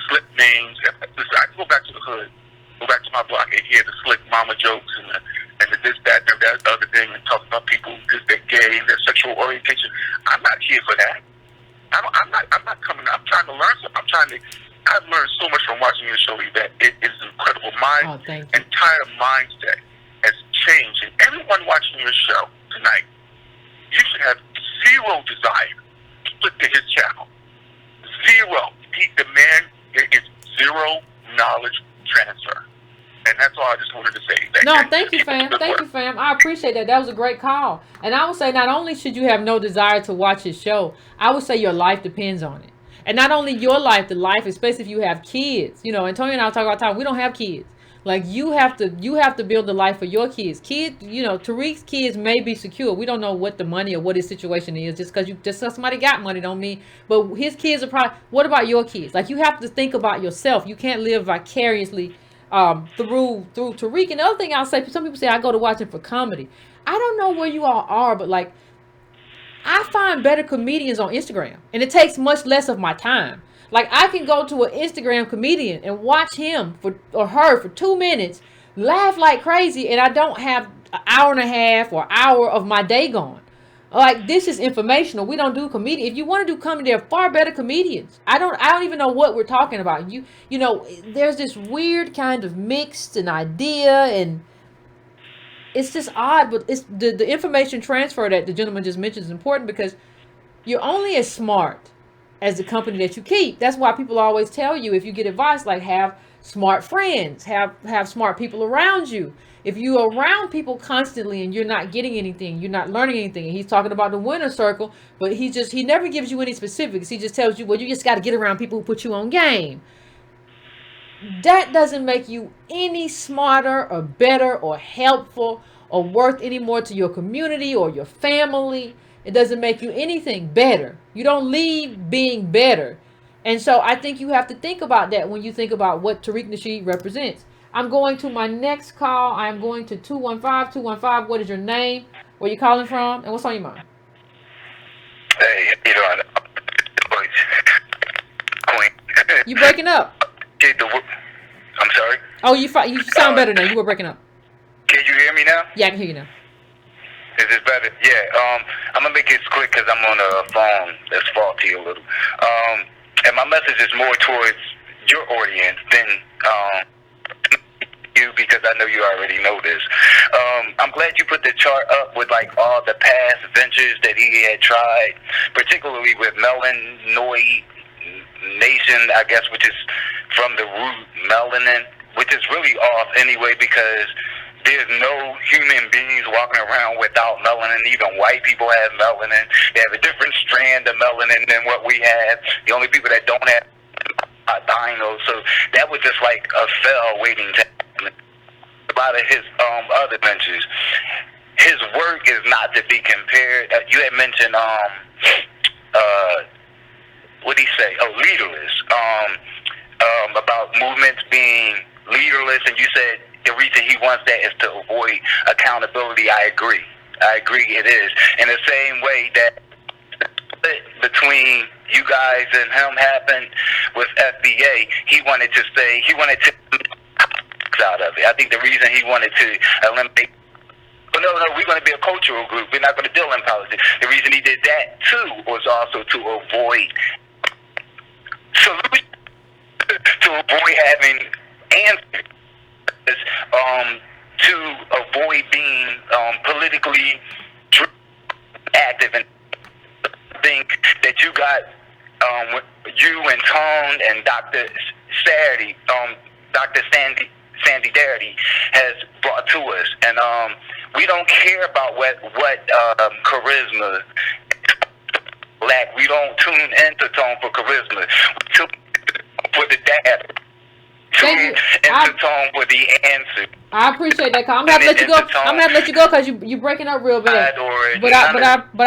slip names. Listen, I can go back to the hood, go back to my block and hear the slick mama jokes and the this, that, and that other thing and talk about people because they're gay and their sexual orientation. I'm not here for that. I'm not coming. I'm trying to learn something. I've learned so much from watching your show, Yvette. It is incredible. My entire mindset has changed. And everyone watching your show tonight, you should have zero desire to click to his channel. Zero. The man, there is zero knowledge transfer. And that's all I just wanted to say. Thank you, fam. Thank you, fam. I appreciate that. That was a great call. And I would say not only should you have no desire to watch his show, I would say your life depends on it. And not only your life, the life, especially if you have kids. Antonio and I talk all the time. We don't have kids. Like you have to build a life for your kids. Tariq's kids may be secure. We don't know what the money or what his situation is. Just because somebody got money don't mean. But his kids are probably. What about your kids? Like you have to think about yourself. You can't live vicariously through Tariq. And the other thing I'll say, some people say I go to watch him for comedy. I don't know where you all are, but like I find better comedians on Instagram, and it takes much less of my time. Like I can go to an Instagram comedian and watch him or her for 2 minutes, laugh like crazy, and I don't have an hour and a half or hour of my day gone. Like this is informational. We don't do comedy. If you want to do comedy, there are far better comedians. I don't even know what we're talking about. There's this weird kind of mixed an idea, and it's just odd. But it's the information transfer that the gentleman just mentioned is important because you're only as smart as the company that you keep. That's why people always tell you, if you get advice, like have smart friends, have smart people around you. If you're around people constantly and you're not getting anything, you're not learning anything. And he's talking about the winner's circle, but he never gives you any specifics. He just tells you, well, you just got to get around people who put you on game. That doesn't make you any smarter or better or helpful or worth any more to your community or your family. It doesn't make you anything better. You don't leave being better. And so I think you have to think about that when you think about what Tariq Nasheed represents. I'm going to my next call. I'm going to 215. What is your name? Where you calling from? And what's on your mind? Hey, You breaking up. I'm sorry? Oh, you sound better now. You were breaking up. Can you hear me now? Yeah, I can hear you now. Is this better? Yeah. I'm going to make it quick because I'm on a phone that's faulty a little. And my message is more towards your audience than you, because I know you already know this. I'm glad you put the chart up with like all the past ventures that he had tried, particularly with melanoid nation, I guess, which is from the root melanin, which is really off anyway, because there's no human beings walking around without melanin. Even white people have melanin. They have a different strand of melanin than what we have. The only people that don't have are dinos. So that was just like a cell waiting to happen. A lot of his other ventures. His work is not to be compared. You had mentioned what did he say? Oh, leaderless. About movements being leaderless, and you said the reason he wants that is to avoid accountability. I agree. It is. In the same way that between you guys and him happened with FBA, he wanted to out of it. I think the reason he wanted to eliminate. But no, we're going to be a cultural group. We're not going to deal in politics. The reason he did that too was also to avoid solutions, to avoid having answers, to avoid being politically active. And I think that you got you and Tone and Dr. Saturday, Dr. Sandy Darity has brought to us, and we don't care about what charisma lack. We don't tune into Tone for charisma. We tune for the data. Tune into Tone for the answer. I appreciate that, Carl. I'm gonna have to let you go. I'm gonna have to let you go because you breaking up real bad. But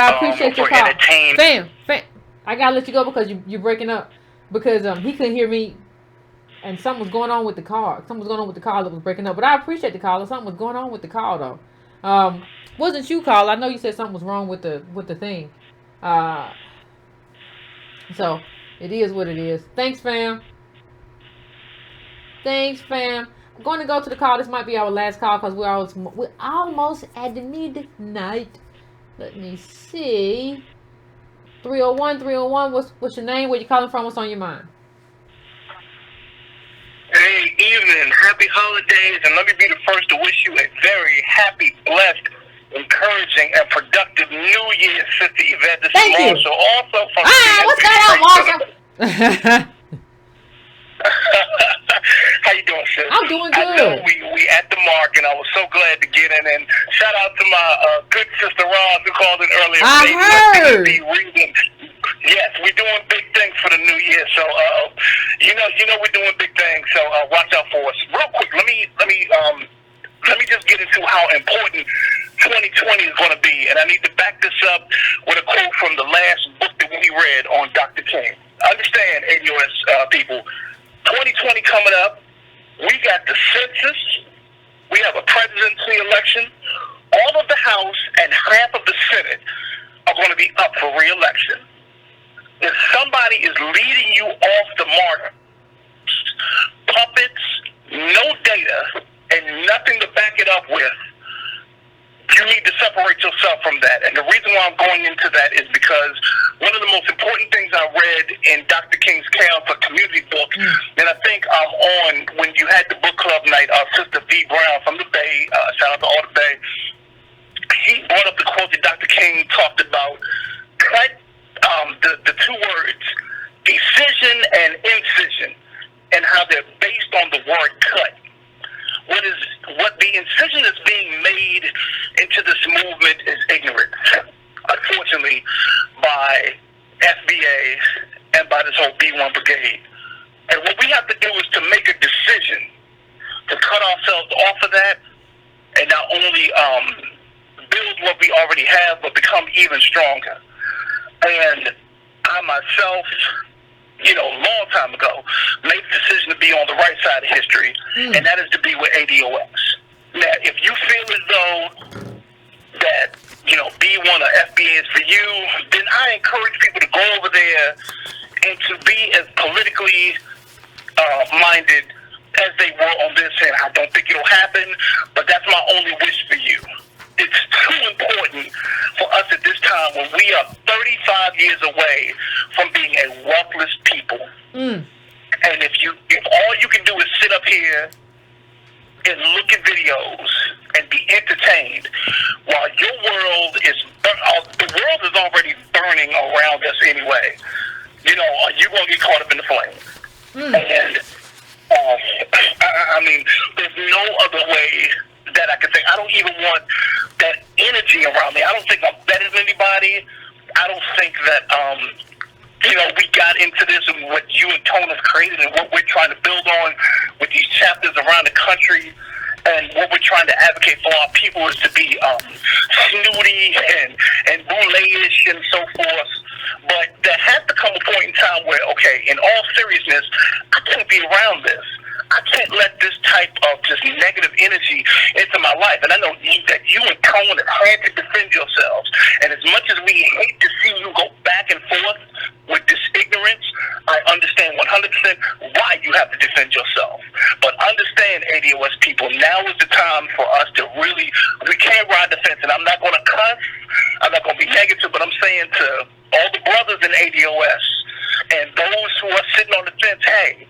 I appreciate your call. Fam, I gotta let you go because you breaking up, because he couldn't hear me. And something was going on with the car. Something was going on with the car that was breaking up. But I appreciate the call. Something was going on with the call, though. Wasn't you, Carl? I know you said something was wrong with the thing. So it is what it is. Thanks, fam. I'm going to go to the call. This might be our last call because we're almost at the midnight. Let me see. 301. What's your name? Where you calling from? What's on your mind? Hey, evening. Happy holidays, and let me be the first to wish you a very happy, blessed, encouraging, and productive New Year, Sister Yvette. This is Marshall. Also from what's going on, Marshall? How you doing, sis? I'm doing good. I know we at the mark, and I was so glad to get in. And shout out to my good sister Roz who called in earlier. I heard. Yes, we're doing big things for the new year. So you know we're doing big things. So watch out for us. Real quick, let me just get into how important 2020 is going to be, and I need to back this up with a quote from the last book that we read on Dr. King. Understand, AUS people, 2020 coming up. We got the census. We have a presidency election. All of the House and half of the Senate are going to be up for re-election. If somebody is leading you off the mark, puppets, no data, and nothing to back it up with, you need to separate yourself from that. And the reason why I'm going into that is because one of the most important things I read in Dr. King's Counsel Community book, and I think on when you had the book club night, Sister V. Brown from the Bay, shout out to all the Bay, he brought up the quote that Dr. King talked about, cut the two words, decision and incision, and how they're based on the word cut. What the incision is being made into this movement is ignorance, unfortunately, by FBA and by this whole B1 brigade. And what we have to do is to make a decision to cut ourselves off of that and not only build what we already have, but become even stronger. And I myself, long time ago, made the decision to be on the right side of history, and that is to be with ADOS. Now, if you feel as though that, B1 or FBA is for you, then I encourage people to go over there and to be as politically minded as they were on this end. I don't think it'll happen, but that's my only wish for you. It's too important for us at this time when we are 35 years away from being a wealthless people. And if all you can do is sit up here and look at videos and be entertained while your world is the world is already burning around us anyway. The are you going to get caught up in the flames? And I mean, there's no other way that I could think. I don't even want that energy around me. I don't think I'm better than anybody. I don't think that, we got into this and what you and Tone have created and what we're trying to build on with these chapters around the country. And what we're trying to advocate for our people is to be snooty and boule-ish and so forth. But there has to come a point in time where, okay, in all seriousness, I can't be around this. I can't let this type of just negative energy into my life. And I know that you and Tone have had to defend yourselves. And as much as we hate to see you go back and forth with this ignorance, I understand 100% why you have to defend yourself. But understand, ADOS people, now is the time for us to really, we can't ride the fence. And I'm not going to cuss, I'm not going to be negative, but I'm saying to all the brothers in ADOS and those who are sitting on the fence, hey,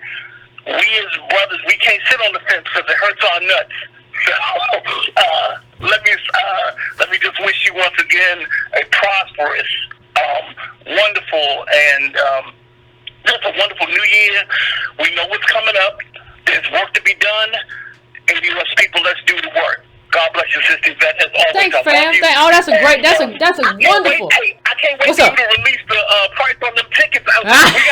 we as brothers, we can't sit on the fence because it hurts our nuts. So let me just wish you once again a prosperous, wonderful, and just a wonderful new year. We know what's coming up. There's work to be done. ADOS people, let's do the work. God bless you, Sister Yvette. As always, Thanks, fam. Oh, that's a great. That's a wonderful. I can't wait What's for up? you to release the price on them tickets. We got to get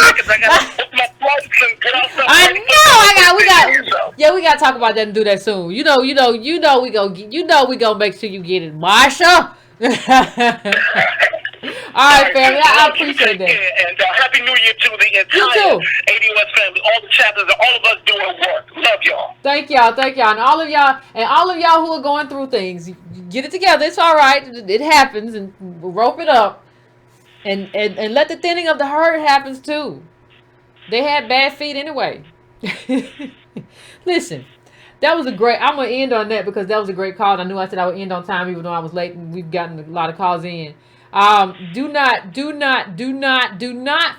tickets. I got to book my flights and get out something. I know. We got to talk about that and do that soon. We gonna make sure you get it, Marsha. All right, family. I appreciate that. And Happy New Year to the entire ADOS family, all the chapters, and all of us doing work. Love y'all. Thank y'all, and all of y'all who are going through things, you get it together. It's all right. It happens, and we'll rope it up, and let the thinning of the herd happens too. They had bad feet anyway. Listen, that was a great. I'm gonna end on that because that was a great call. I knew I said I would end on time, even though I was late, and we've gotten a lot of calls in. Do not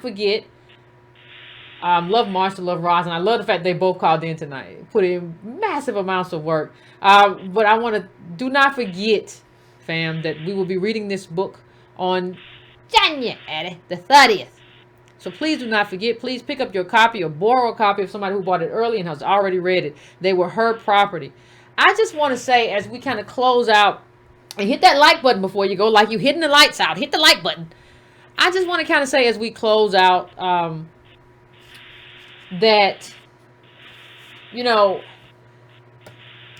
forget. Love Marsha, love Roz, and I love the fact they both called in tonight. Put in massive amounts of work. But I want to do not forget, fam, that we will be reading this book on January the 30th. So please do not forget. Please pick up your copy or borrow a copy of somebody who bought it early and has already read it. They were her property. I just want to say, as we kind of close out, and hit that like button before you go, like you hitting the lights out. Hit the like button. I just want to kind of say, as we close out, that,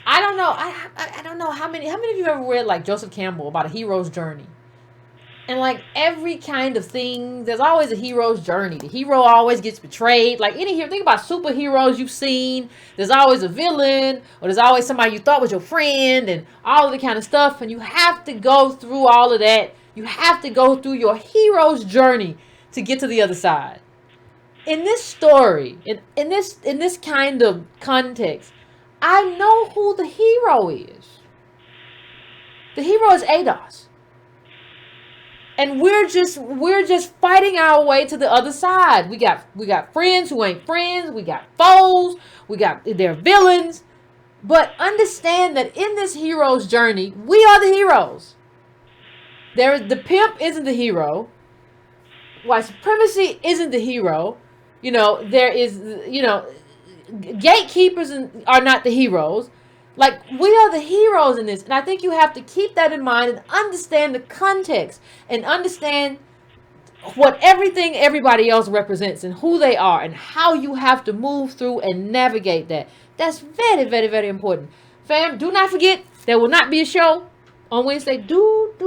I don't know. I don't know how many of you ever read like Joseph Campbell about a hero's journey. And like every kind of thing, there's always a hero's journey. The hero always gets betrayed. Like any hero, think about superheroes you've seen. There's always a villain, or there's always somebody you thought was your friend, and all of the kind of stuff. And you have to go through all of that. You have to go through your hero's journey to get to the other side. In this story, in this kind of context, I know who the hero is. The hero is ADOS. And we're just fighting our way to the other side. We got friends who ain't friends. We got foes. They're villains. But understand that in this hero's journey, we are the heroes. The pimp isn't the hero. White supremacy isn't the hero. Gatekeepers are not the heroes. Like, we are the heroes in this. And I think you have to keep that in mind and understand the context and understand what everybody else represents and who they are and how you have to move through and navigate that. That's very, very, very important. Fam, do not forget, there will not be a show on Wednesday. Don't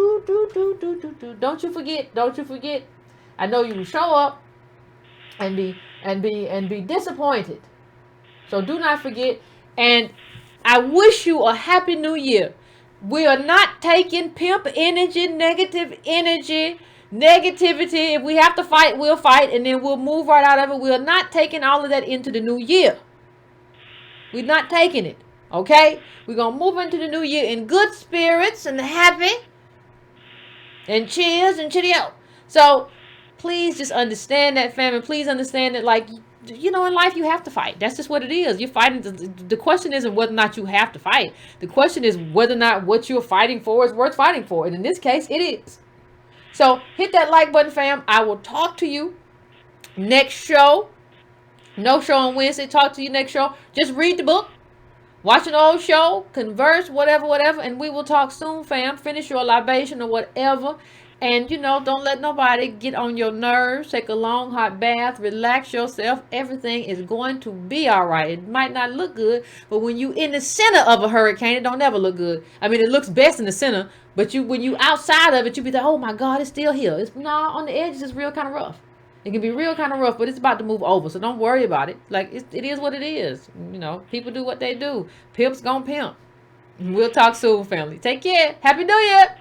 you forget. I know you will show up and be disappointed. So do not forget. And I wish you a happy new year. We are not taking pimp energy, negative energy, negativity. If we have to fight, we'll fight, and then we'll move right out of it. We are not taking all of that into the new year. We're not taking it, okay? We're going to move into the new year in good spirits and happy and cheers and cheerio. So please just understand that, family. Please understand that, like, in life you have to fight. That's just what it is. You're fighting. The question isn't whether or not you have to fight. The question is whether or not what you're fighting for is worth fighting for. And in this case, it is. So hit that like button, fam. I will talk to you Next show. No show on Wednesday. Talk to you next show. Just read the book. Watch an old show. Converse. Whatever. And we will talk soon, fam. Finish your libation or whatever. And, don't let nobody get on your nerves. Take a long hot bath. Relax yourself. Everything is going to be all right. It might not look good, but when you in the center of a hurricane, it don't ever look good. I mean, it looks best in the center, but when you outside of it, you be like, oh my God, it's still here. On the edges, it's real kind of rough. It can be real kind of rough, but it's about to move over, so don't worry about it. Like, it is what it is. People do what they do. Pimps gonna pimp. We'll talk soon, family. Take care. Happy New Year.